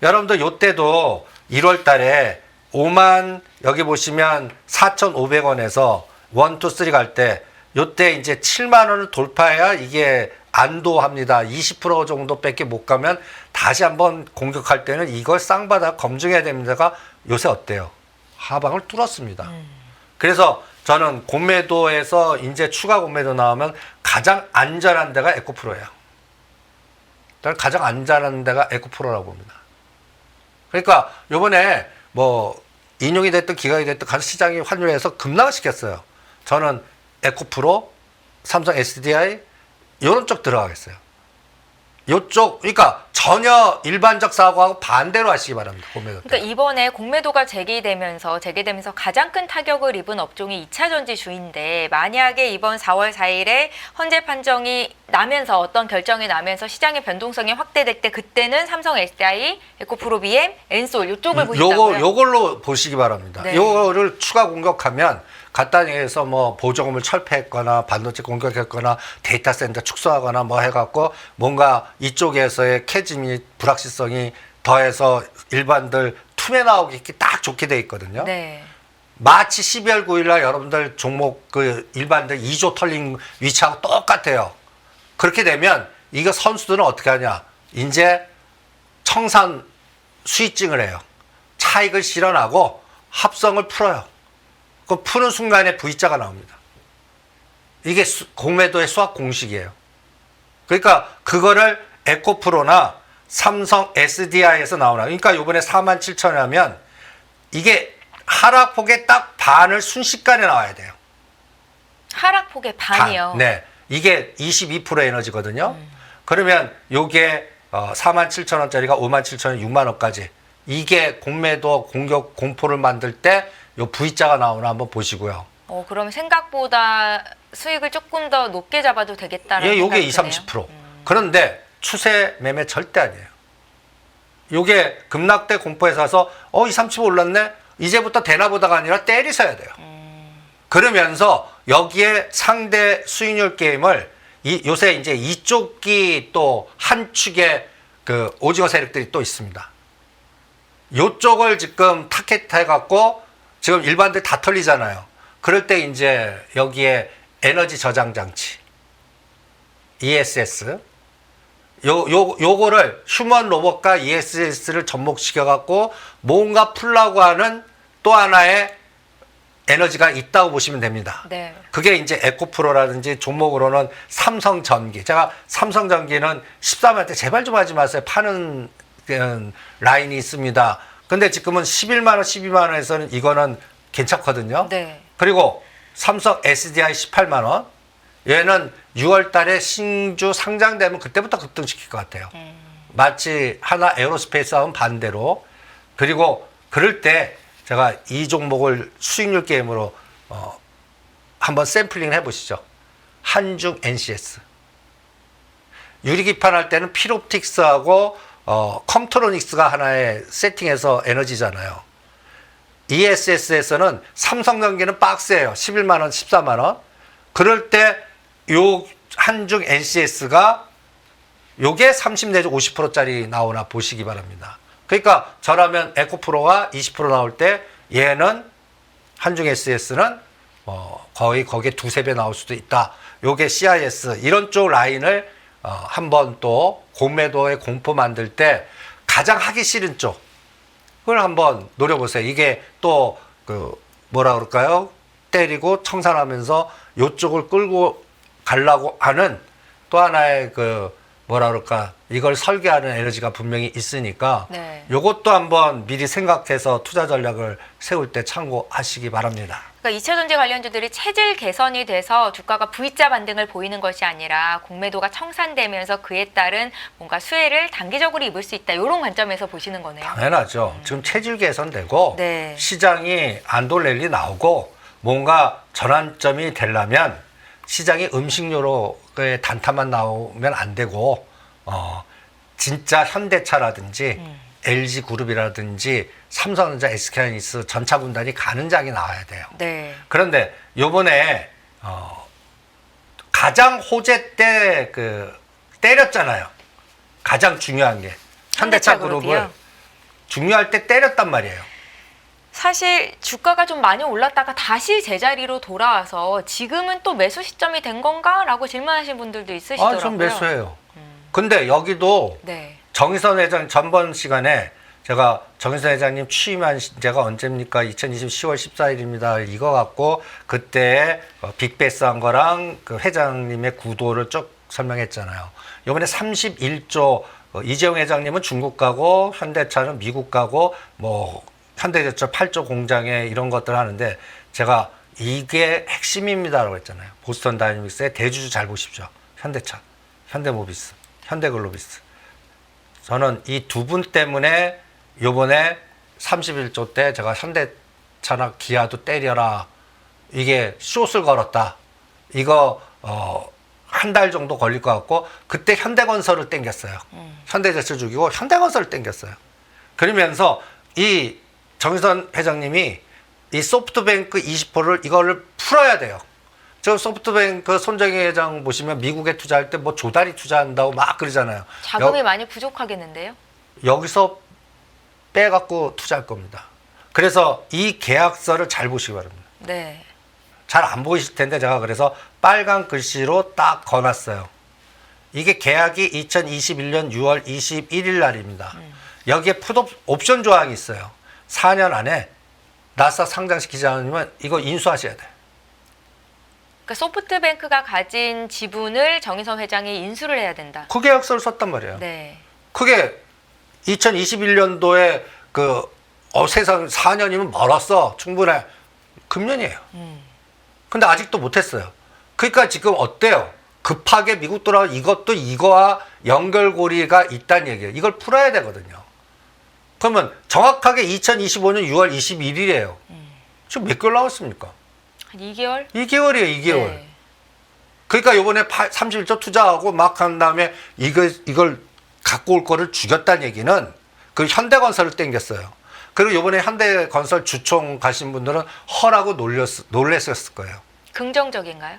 여러분들 요때도 1월 달에 5만 여기 보시면 4,500원에서 1, 2, 3 갈 때 요때 이제 7만 원을 돌파해야 이게 안도합니다. 20% 정도밖에 못 가면 다시 한번 공격할 때는 이걸 쌍바닥 검증해야 됩니다가 요새 어때요? 하방을 뚫었습니다. 그래서 저는 공매도에서 이제 추가 공매도 나오면 가장 안전한 데가 에코프로예요. 저는 가장 안전한 데가 에코프로라고 봅니다. 그러니까 요번에 뭐 인용이 됐든 기각이 됐든 가서 시장이 환율에서 급락을 시켰어요. 저는 에코프로, 삼성 SDI 이런 쪽 들어가겠어요. 요쪽 그러니까 전혀 일반적 사고하고 반대로 하시기 바랍니다. 공매도 때. 그러니까 이번에 공매도가 재개되면서 가장 큰 타격을 입은 업종이 2차 전지 주인데 만약에 이번 4월 4일에 헌재 판정이 나면서 어떤 결정이 나면서 시장의 변동성이 확대될 때 그때는 삼성 SDI, 에코프로 BM, 엔솔 이쪽을 보신다고요? 요걸로 보시기 바랍니다. 네. 요거를 추가 공격하면 간단히 해서 뭐 보조금을 철폐했거나 반도체 공격했거나 데이터 센터 축소하거나 뭐 해갖고 뭔가 이쪽에서의 캐짐이 불확실성이 더해서 일반들 투매 나오기 딱 좋게 돼 있거든요. 네. 마치 12월 9일날 여러분들 종목 그 일반들 2조 털린 위치하고 똑같아요. 그렇게 되면 이거 선수들은 어떻게 하냐? 이제 청산 수익증을 해요. 차익을 실현하고 합성을 풀어요. 그 푸는 순간에 V자가 나옵니다. 이게 공매도의 수학 공식이에요. 그러니까 그거를 에코프로나 삼성 SDI에서 나오나. 그러니까 이번에 47,000원 하면 이게 하락폭의 딱 반을 순식간에 나와야 돼요. 하락폭의 반이요. 네. 이게 22% 에너지거든요. 그러면 요게 47,000원짜리가 57,000원, 6만 원까지. 이게 공매도 공격 공포를 만들 때 요 V자가 나오나 한번 보시고요. 그럼 생각보다 수익을 조금 더 높게 잡아도 되겠다라는 예, 요게 생각이 20, 드네요. 30%. 그런데 추세 매매 절대 아니에요. 요게 급락대 공포에 사서 20, 30 올랐네. 이제부터 되나 보다가 아니라 때리셔야 돼요. 그러면서 여기에 상대 수익률 게임을 요새 이제 이쪽이 또 한 축의 그 오징어 세력들이 또 있습니다. 요쪽을 지금 타겟해 갖고 지금 일반들 다 털리잖아요. 그럴 때 이제 여기에 에너지 저장 장치 ESS 요거를 휴먼 로봇과 ESS를 접목시켜 갖고 뭔가 풀라고 하는 또 하나의 에너지가 있다고 보시면 됩니다. 네. 그게 이제 에코프로라든지 종목으로는 삼성전기. 제가 삼성전기는 13만 때 제발 좀 하지 마세요. 파는 라인이 있습니다. 근데 지금은 11만 원, 12만 원에서는 이거는 괜찮거든요. 네. 그리고 삼성 SDI 18만 원. 얘는 6월 달에 신주 상장되면 그때부터 급등시킬 것 같아요. 마치 하나 에어로스페이스하고는 반대로. 그리고 그럴 때 제가 이 종목을 수익률 게임으로 한번 샘플링 해보시죠. 한중 NCS. 유리기판 할 때는 필옵틱스하고 컴트로닉스가 하나의 세팅해서 에너지잖아요. ESS에서는 삼성전기는 박스예요. 11만 원, 14만 원. 그럴 때 요 한중 NCS가 요게 30 내지 50%짜리 나오나 보시기 바랍니다. 그러니까 저라면 에코프로가 20% 나올 때 얘는 한중 SS는 거의 거기에 두세 배 나올 수도 있다. 요게 CIS 이런 쪽 라인을 한번 또 공매도의 공포 만들 때 가장 하기 싫은 쪽을 한번 노려보세요. 이게 또 그 뭐라 그럴까요? 때리고 청산하면서 요쪽을 끌고 가려고 하는 또 하나의 그 뭐라 그럴까 이걸 설계하는 에너지가 분명히 있으니까 네. 요것도 한번 미리 생각해서 투자 전략을 세울 때 참고하시기 바랍니다. 그러니까 2차 전지 관련주들이 체질 개선이 돼서 주가가 V자 반등을 보이는 것이 아니라 공매도가 청산되면서 그에 따른 뭔가 수혜를 단기적으로 입을 수 있다. 이런 관점에서 보시는 거네요. 당연하죠. 지금 체질 개선되고 네. 시장이 안돌랠리 나오고 뭔가 전환점이 되려면 시장이 음식료로의 단타만 나오면 안 되고 진짜 현대차라든지 LG그룹이라든지 삼성전자, SK하이닉스 전차 군단이 가는 장이 나와야 돼요. 네. 그런데 요번에 가장 호재 때 때렸잖아요. 가장 중요한 게 현대차 그룹을 그룹이요? 중요할 때 때렸단 말이에요. 사실 주가가 좀 많이 올랐다가 다시 제자리로 돌아와서 지금은 또 매수 시점이 된 건가라고 질문하신 분들도 있으시더라고요. 전 매수해요. 근데 여기도 네. 정의선 회장 전번 시간에 제가 정의선 회장님 취임한 제가 언제입니까? 2020 10월 14일입니다. 이거 갖고 그때 빅베이스 한 거랑 그 회장님의 구도를 쭉 설명했잖아요. 이번에 31조 이재용 회장님은 중국 가고 현대차는 미국 가고 뭐 현대제철 8조 공장에 이런 것들 하는데 제가 이게 핵심입니다라고 했잖아요. 보스턴 다이내믹스의 대주주 잘 보십시오. 현대차, 현대모비스, 현대글로비스. 저는 이 두 분 때문에 요번에 31조 때 제가 현대차나 기아도 때려라. 이게 숏을 걸었다. 이거 한 달 정도 걸릴 것 같고 그때 현대건설을 땡겼어요. 현대제철 죽이고 현대건설을 땡겼어요. 그러면서 이 정의선 회장님이 이 소프트뱅크 20%를 이거를 풀어야 돼요. 저 소프트뱅크 손정희 회장 보시면 미국에 투자할 때 뭐 조달이 투자한다고 막 그러잖아요. 자금이 많이 부족하겠는데요? 여기서 빼갖고 투자할 겁니다. 그래서 이 계약서를 잘 보시기 바랍니다. 네. 잘 안 보이실 텐데 제가 그래서 빨간 글씨로 딱 거놨어요. 이게 계약이 2021년 6월 21일 날입니다. 여기에 풋 옵션 조항이 있어요. 4년 안에 나스닥 상장시키지 않으면 이거 인수하셔야 돼요. 그러니까 소프트뱅크가 가진 지분을 정의선 회장이 인수를 해야 된다. 그 계약서를 썼단 말이에요. 네. 그게 2021년도에 세상 4년이면 멀었어. 충분해. 금년이에요. 근데 아직도 못했어요. 그러니까 지금 어때요? 급하게 미국 돌아와 이것도 이거와 연결고리가 있다는 얘기예요. 이걸 풀어야 되거든요. 그러면 정확하게 2025년 6월 21일이에요. 지금 몇 개월 남았습니까? 한 2개월? 2개월이에요, 2개월. 네. 그러니까 요번에 31조 투자하고 막 한 다음에 이걸 갖고 올 거를 죽였다는 얘기는 그 현대건설을 땡겼어요. 그리고 요번에 현대건설 주총 가신 분들은 헐하고 놀랬을 거예요. 긍정적인가요?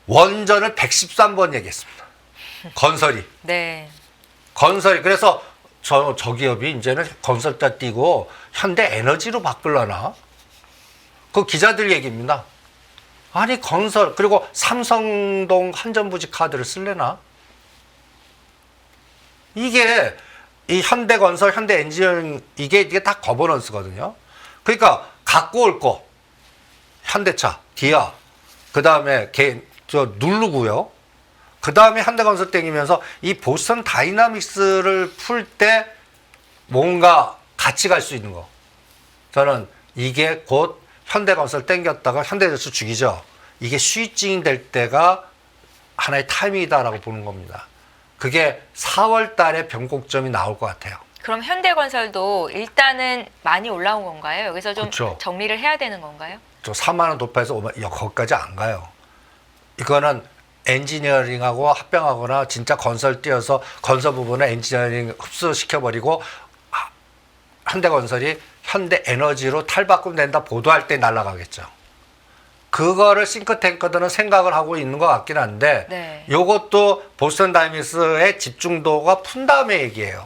원전을 113번 얘기했습니다. 건설이. 네. 건설이. 그래서 저 기업이 이제는 건설자 띄고 현대에너지로 바꾸려나? 그 기자들 얘기입니다. 아니 건설 그리고 삼성동 한전부지 카드를 쓸래나? 이게 이 현대건설, 현대엔지니어링 이게 다 거버넌스거든요. 그러니까 갖고 올 거 현대차, 기아, 그 다음에 누르고요. 그 다음에 현대건설 땡기면서 이 보스턴 다이나믹스를 풀 때 뭔가 같이 갈 수 있는 거. 저는 이게 곧 현대건설 땡겼다가 현대제철 죽이죠. 이게 스위칭 될 때가 하나의 타이밍이다라고 보는 겁니다. 그게 4월 달에 변곡점이 나올 것 같아요. 그럼 현대건설도 일단은 많이 올라온 건가요? 여기서 좀 그쵸. 정리를 해야 되는 건가요? 저 4만 원 돌파해서 5만, 거기까지 안 가요. 이거는 엔지니어링하고 합병하거나 진짜 건설 뛰어서 건설 부분을 엔지니어링 흡수시켜버리고 현대건설이 현대에너지로 탈바꿈된다 보도할 때 날아가겠죠. 그거를 싱크탱크들은 생각을 하고 있는 것 같긴 한데 네. 요것도 보스턴 다이미스의 집중도가 푼 다음에 얘기예요.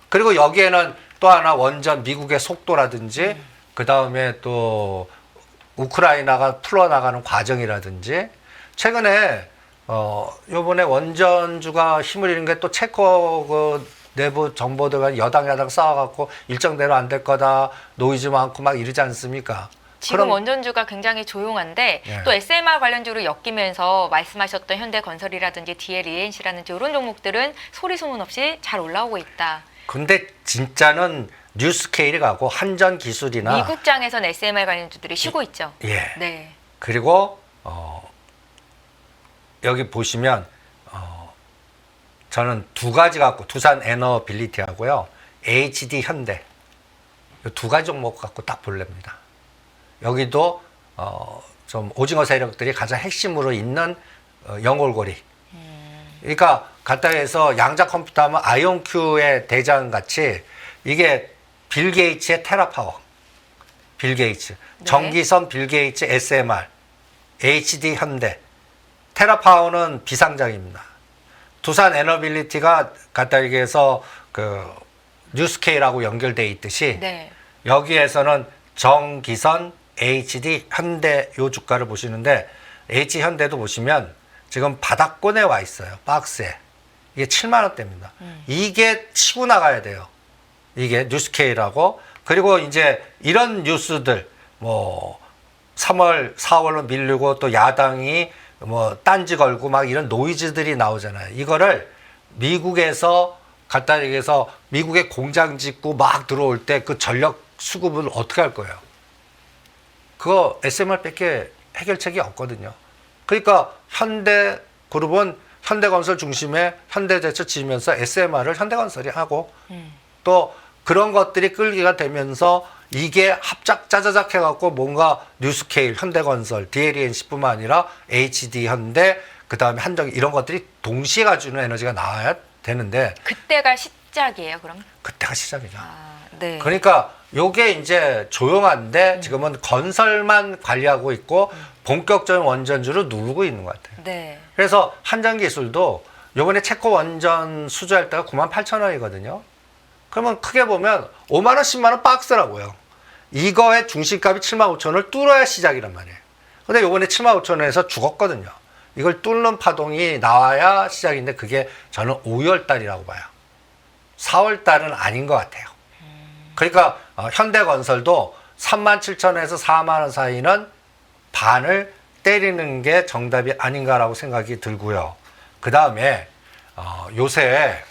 그리고 여기에는 또 하나 원전 미국의 속도라든지 그 다음에 또 우크라이나가 풀어나가는 과정이라든지 최근에 요번에 원전주가 힘을 잃은 게 또 체코 그 내부 정보들 여당 야당 싸워갖고 일정대로 안 될 거다 노이즈 많고 막 이러지 않습니까? 지금 그럼- 원전주가 굉장히 조용한데 예. 또 SMR 관련주로 엮이면서 말씀하셨던 현대건설이라든지 DLENC라든지 이런 종목들은 소리 소문 없이 잘 올라오고 있다. 근데 진짜는 뉴스케일이 가고 한전 기술이나 미국장에선 SMR 관련주들이 쉬고 있죠. 예. 네. 그리고 여기 보시면 저는 두 가지 갖고 두산 에너빌리티하고요 HD 현대 이 두 가지 종목 갖고 딱 볼랍니다. 여기도 좀 오징어 세력들이 가장 핵심으로 있는 연골고리. 그러니까 간단히 해서 양자 컴퓨터 하면 아이온큐의 대장 같이 이게 빌 게이츠의 테라파워, 빌 게이츠, 네. 전기선 빌 게이츠 SMR, HD 현대, 테라파워는 비상장입니다. 두산 에너빌리티가 간단히 얘기해서 그 뉴스케일하고 연결돼 있듯이 네. 여기에서는 정기선, HD 현대 요 주가를 보시는데 H 현대도 보시면 지금 바닥권에 와 있어요. 박스에. 이게 7만 원대입니다. 이게 치고 나가야 돼요. 이게 뉴스케일하고 그리고 이제 이런 뉴스들 뭐 3월, 4월로 밀리고 또 야당이 뭐 딴지 걸고 막 이런 노이즈들이 나오잖아요. 이거를 미국에서 간단히 얘기해서 미국에 공장 짓고 막 들어올 때 그 전력 수급을 어떻게 할 거예요? 그거 SMR밖에 해결책이 없거든요. 그러니까 현대그룹은 현대건설 중심에 현대제철 지으면서 SMR을 현대건설이 하고 또 그런 것들이 끌기가 되면서 이게 합작 짜자작 해갖고 뭔가 뉴스케일, 현대건설, DLENC뿐만 아니라 HD 현대, 그 다음에 한정 이런 것들이 동시에 가지는 에너지가 나와야 되는데 그때가 시작이에요, 그럼? 그때가 시작이죠. 아, 네. 그러니까 요게 이제 조용한데 지금은 건설만 관리하고 있고 본격적인 원전주를 누르고 있는 것 같아요. 네. 그래서 한전기술도 요번에 체코 원전 수주할 때가 98,000원이거든요. 그러면 크게 보면 5만 원, 10만 원 박스라고요. 이거의 중심값이 75,000원을 뚫어야 시작이란 말이에요. 근데 요번에 75,000원에서 죽었거든요. 이걸 뚫는 파동이 나와야 시작인데 그게 저는 5월 달이라고 봐요. 4월 달은 아닌 것 같아요. 그러니까 현대건설도 37,000원에서 4만 원 사이는 반을 때리는 게 정답이 아닌가라고 생각이 들고요. 그 다음에 요새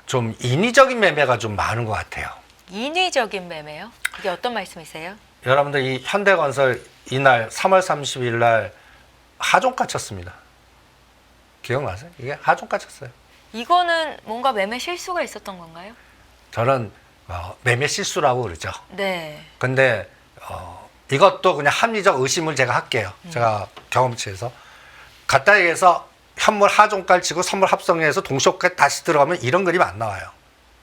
좀 인위적인 매매가 좀 많은 것 같아요. 인위적인 매매요? 그게 어떤 말씀이세요? 여러분들 이 현대건설 이날 3월 30일 날 하종가 쳤습니다. 기억나세요? 이게 하종가 쳤어요. 이거는 뭔가 매매 실수가 있었던 건가요? 저는 매매 실수라고 그러죠. 네. 근데 이것도 그냥 합리적 의심을 제가 할게요. 제가 경험치에서 갖다 얘기해서 현물 하종가를 치고 선물 합성해서 동시호가에 다시 들어가면 이런 그림 안 나와요.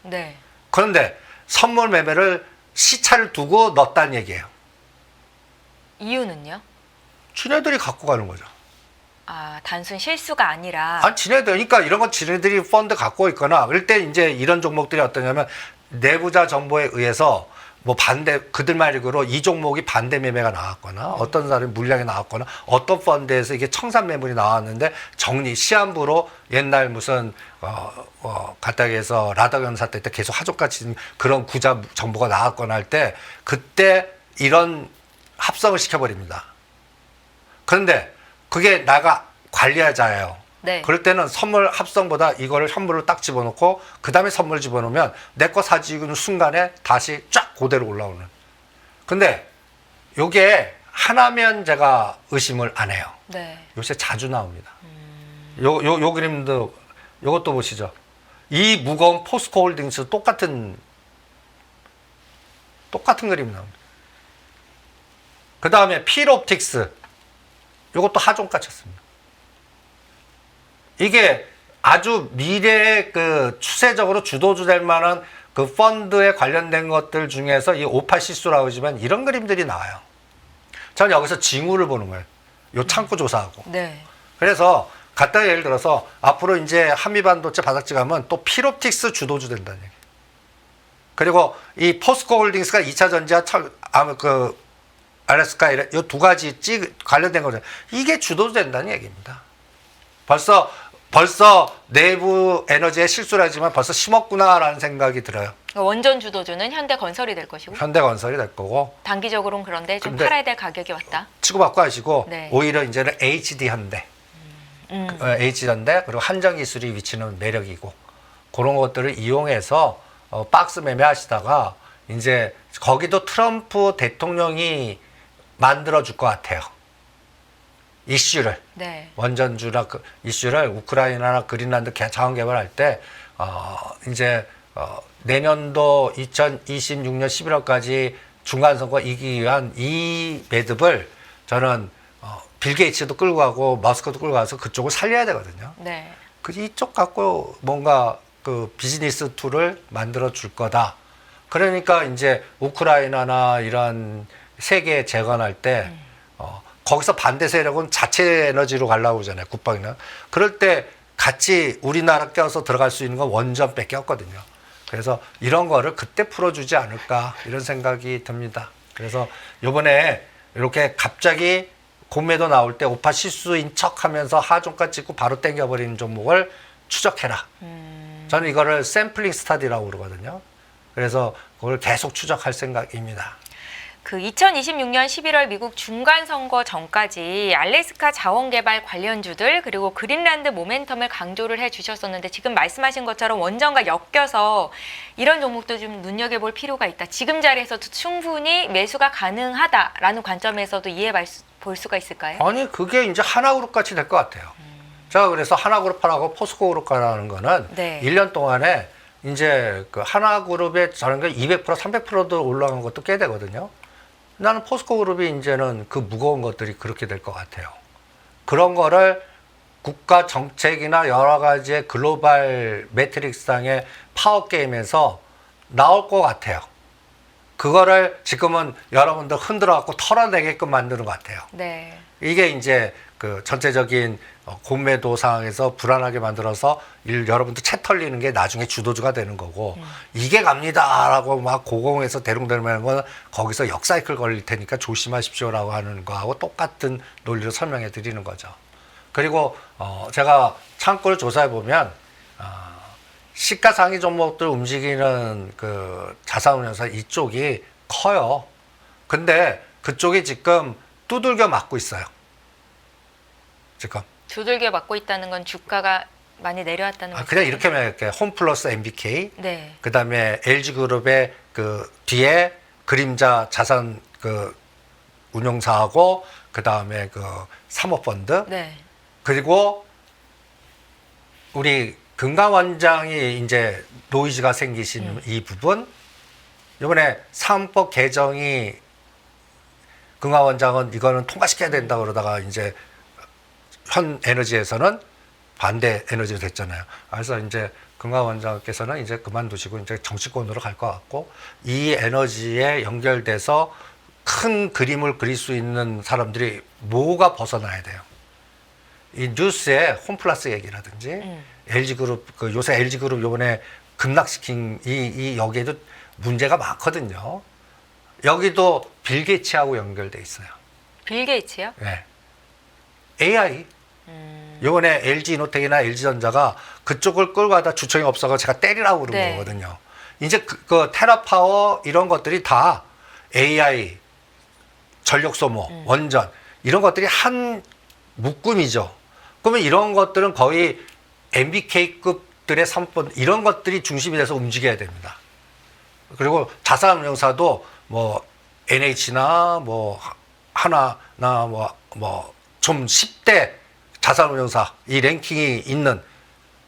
네. 그런데 선물 매매를 시차를 두고 넣었다는 얘기예요. 이유는요? 지네들이 갖고 가는 거죠. 아, 단순 실수가 아니라. 아니 지네들 그러니까 이런 거 지네들이 펀드 갖고 있거나 그럴 때 이제 이런 종목들이 어떠냐면 내부자 정보에 의해서 뭐 반대 그들 말이로 이 종목이 반대 매매가 나왔거나 어떤 사람이 물량이 나왔거나 어떤 펀드에서 이게 청산 매물이 나왔는데 정리 시한부로 옛날 무슨 갖다기 해서 라더견사 때 계속 하족같이 그런 구자 정보가 나왔거나 할 때 그때 이런 합성을 시켜버립니다. 그런데 그게 나가 관리자예요. 네. 그럴 때는 선물 합성보다 이거를 현물로 딱 집어넣고 그 다음에 선물 집어넣으면 내 거 사지는 순간에 다시 쫙 그대로 올라오는. 근데 요게 하나면 제가 의심을 안 해요. 네. 요새 자주 나옵니다. 요 그림도 요것도 보시죠. 이 무거운 포스코 홀딩스 똑같은 그림 나옵니다. 그 다음에 필옵틱스. 이것도 하종가 쳤습니다. 이게 아주 미래의 그 추세적으로 주도주될 만한 그 펀드에 관련된 것들 중에서 이 오파시수라고 하지만 이런 그림들이 나와요. 저는 여기서 징후를 보는 거예요. 요 창구 조사하고. 네. 그래서 간단히 예를 들어서 앞으로 이제 한미반도체 바닥지 가면 또 필옵틱스 주도주 된다는 얘기. 그리고 이 포스코 홀딩스가 2차 전지와 알래스카 이 두 가지 관련된 거죠. 이게 주도주 된다는 얘기입니다. 벌써 내부 에너지에 실수를 하지만 벌써 심었구나라는 생각이 들어요. 원전 주도주는 현대건설이 될 것이고 현대건설이 될 거고 단기적으로는 그런데 좀 근데 팔아야 될 가격이 왔다. 치고받고 하시고 네. 오히려 이제는 HD 현대, HD 현대 그리고 한정기술이 위치는 매력이고 그런 것들을 이용해서 박스 매매하시다가 이제 거기도 트럼프 대통령이 만들어줄 것 같아요. 이슈를. 네. 원전주나 그 이슈를 우크라이나나 그린란드 자원 개발할 때 이제 내년도 2026년 11월까지 중간 선거 이기기 위한 이 매듭을 저는 빌 게이츠도 끌고 가고 머스크도 끌고 가서 그쪽을 살려야 되거든요. 네. 그 이쪽 갖고 뭔가 그 비즈니스 툴을 만들어 줄 거다. 그러니까 이제 우크라이나나 이런 세계 재건할 때 거기서 반대 세력은 자체 에너지로 가려고 그러잖아요. 국방이나. 그럴 때 같이 우리나라 껴서 들어갈 수 있는 건 원전밖에 없거든요. 그래서 이런 거를 그때 풀어주지 않을까 이런 생각이 듭니다. 그래서 요번에 이렇게 갑자기 공매도 나올 때 오파 실수인 척하면서 하종가 찍고 바로 땡겨버리는 종목을 추적해라. 저는 이거를 샘플링 스타디라고 그러거든요. 그래서 그걸 계속 추적할 생각입니다. 그 2026년 11월 미국 중간선거 전까지 알래스카 자원개발 관련주들 그리고 그린란드 모멘텀을 강조를 해주셨었는데 지금 말씀하신 것처럼 원전과 엮여서 이런 종목도 좀 눈여겨볼 필요가 있다. 지금 자리에서도 충분히 매수가 가능하다라는 관점에서도 볼 수가 있을까요? 아니 그게 이제 하나그룹 같이 될 것 같아요. 제가 그래서 하나그룹하고 포스코그룹하라는 거는 네. 1년 동안에 이제 그 하나그룹의 저런 게 200% 300%도 올라간 것도 꽤 되거든요. 나는 포스코그룹이 이제는 그 무거운 것들이 그렇게 될 것 같아요. 그런 거를 국가 정책이나 여러 가지의 글로벌 매트릭스상의 파워게임에서 나올 것 같아요. 그거를 지금은 여러분들 흔들어 갖고 털어내게끔 만드는 것 같아요. 네. 이게 이제 그 전체적인 공매도 상황에서 불안하게 만들어서 여러분들 채 털리는 게 나중에 주도주가 되는 거고 이게 갑니다라고 막 고공에서 대롱대롱하는 건 거기서 역사이클 걸릴 테니까 조심하십시오라고 하는 거하고 똑같은 논리로 설명해 드리는 거죠. 그리고 제가 창구를 조사해 보면 시가상위 종목들 움직이는 그 자산운용사 이쪽이 커요. 근데 그쪽이 지금 두들겨 맞고 있어요. 지금. 두들겨 맞고 있다는 건 주가가 많이 내려왔다는 거죠. 그냥 이렇게 말할게요. 홈플러스 MBK. 네. 그다음에 LG그룹의 그 뒤에 그림자 자산 그 운용사하고 그다음에 그 사모펀드. 네. 그리고 우리 금강원장이 이제 노이즈가 생기신 이 부분. 이번에 사업법 개정이 금강원장은 이거는 통과시켜야 된다 그러다가 이제 현 에너지에서는 반대 에너지로 됐잖아요. 그래서 이제 금강원장께서는 이제 그만두시고 이제 정치권으로 갈 것 같고 이 에너지에 연결돼서 큰 그림을 그릴 수 있는 사람들이 뭐가 벗어나야 돼요. 이 뉴스에 홈플러스 얘기라든지 LG그룹 그 요새 LG그룹 요번에 급락시킨 이 여기에도 문제가 많거든요. 여기도 빌 게이츠하고 연결돼 있어요. 빌 게이츠요? 네. AI. 요번에 LG이노텍이나 LG전자가 그쪽을 끌고 가다 주총이 없어서 제가 때리라고 그런 네. 거거든요. 이제 그 테라파워 이런 것들이 다 AI, 전력 소모, 원전 이런 것들이 한 묶음이죠. 그러면 이런 것들은 거의 MBK급들의 산업 이런 것들이 중심이 돼서 움직여야 됩니다. 그리고 자산운용사도 뭐 NH나 뭐 하나나 뭐 좀 10대 자산운용사 이 랭킹이 있는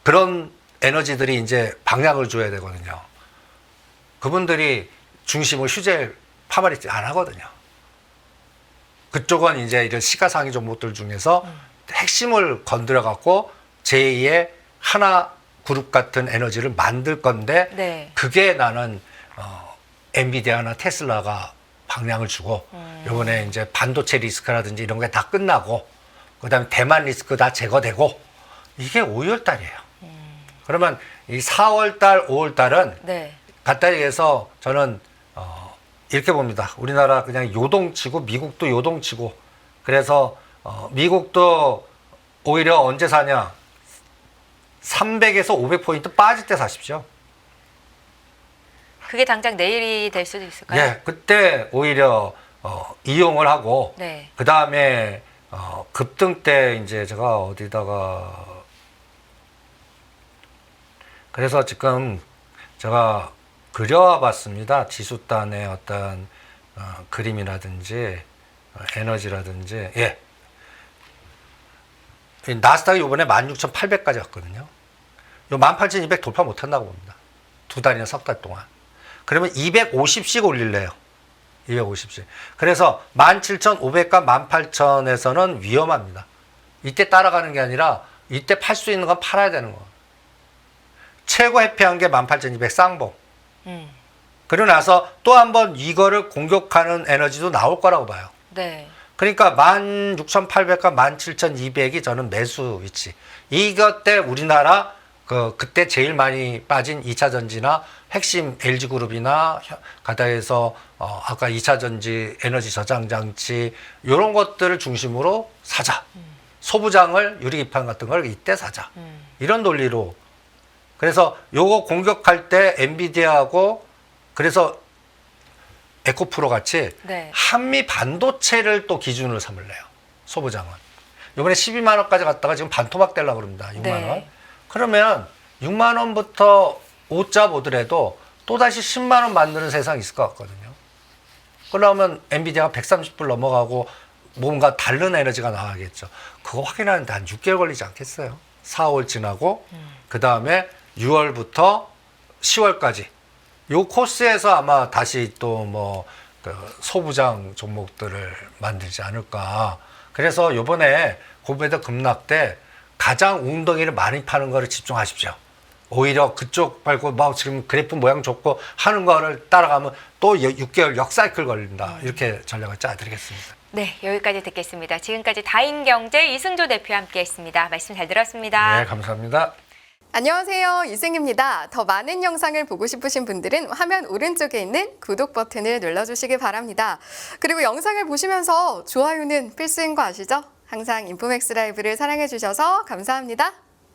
그런 에너지들이 이제 방향을 줘야 되거든요. 그분들이 중심을 휴재 파마리티 안 하거든요. 그쪽은 이제 이런 시가상위 종목들 중에서 핵심을 건드려 갖고 제2의 하나 그룹 같은 에너지를 만들 건데 네. 그게 나는 엔비디아나 테슬라가 방향을 주고 요번에 이제 반도체 리스크라든지 이런 게 다 끝나고 그다음에 대만 리스크 다 제거되고 이게 5월 달이에요. 그러면 이 4월 달, 5월 달은 네. 간단히 얘기해서 저는 이렇게 봅니다. 우리나라 그냥 요동치고 미국도 요동치고 그래서 미국도 오히려 언제 사냐 300에서 500포인트 빠질 때 사십시오. 그게 당장 내일이 될 수도 있을까요? 예, 그때 오히려 이용을 하고 네. 그 다음에 급등 때 이제 제가 어디다가 그래서 지금 제가 그려와 봤습니다. 지수단의 어떤 그림이라든지 에너지라든지 예. 이 나스닥이 이번에 16,800까지 갔거든요. 요 18,200 돌파 못한다고 봅니다. 2달이나 석 달 동안. 그러면 250씩 올릴래요. 250씩. 그래서 17,500과 18,000에서는 위험합니다. 이때 따라가는 게 아니라 이때 팔 수 있는 건 팔아야 되는 거예요. 최고 해피한 게 18,200 쌍봉. 그리고 나서 또 한 번 이거를 공격하는 에너지도 나올 거라고 봐요. 네. 그러니까 16,800과 17,200이 저는 매수 위치. 이것 때 우리나라 그때 제일 많이 빠진 2차 전지나 핵심 LG그룹이나 가다에서 아까 2차 전지 에너지 저장 장치 이런 것들을 중심으로 사자. 소부장을 유리기판 같은 걸 이때 사자. 이런 논리로. 그래서 요거 공격할 때 엔비디아하고 그래서 에코프로 같이 네. 한미 반도체를 또 기준으로 삼을래요. 소부장은. 이번에 12만 원까지 갔다가 지금 반토막 되려고 그럽니다. 6만 네. 원. 그러면 6만 원부터 5자 보더라도 또다시 10만 원 만드는 세상이 있을 것 같거든요. 그러면 엔비디아가 130불 넘어가고 뭔가 다른 에너지가 나와야겠죠. 그거 확인하는데 한 6개월 걸리지 않겠어요? 4월 지나고 그 다음에 6월부터 10월까지 요 코스에서 아마 다시 또 뭐 소부장 종목들을 만들지 않을까. 그래서 요번에 고베드 급락 때 가장 웅덩이를 많이 파는 거를 집중하십시오. 오히려 그쪽 말고 막 지금 그래프 모양 좋고 하는 거를 따라가면 또 6개월 역사이클 걸린다. 이렇게 전략을 짜드리겠습니다. 네, 여기까지 듣겠습니다. 지금까지 다인경제 이승조 대표와 함께했습니다. 말씀 잘 들었습니다. 네, 감사합니다. 안녕하세요. 이승입니다. 더 많은 영상을 보고 싶으신 분들은 화면 오른쪽에 있는 구독 버튼을 눌러주시기 바랍니다. 그리고 영상을 보시면서 좋아요는 필수인 거 아시죠? 항상 인포맥스 라이브를 사랑해 주셔서 감사합니다.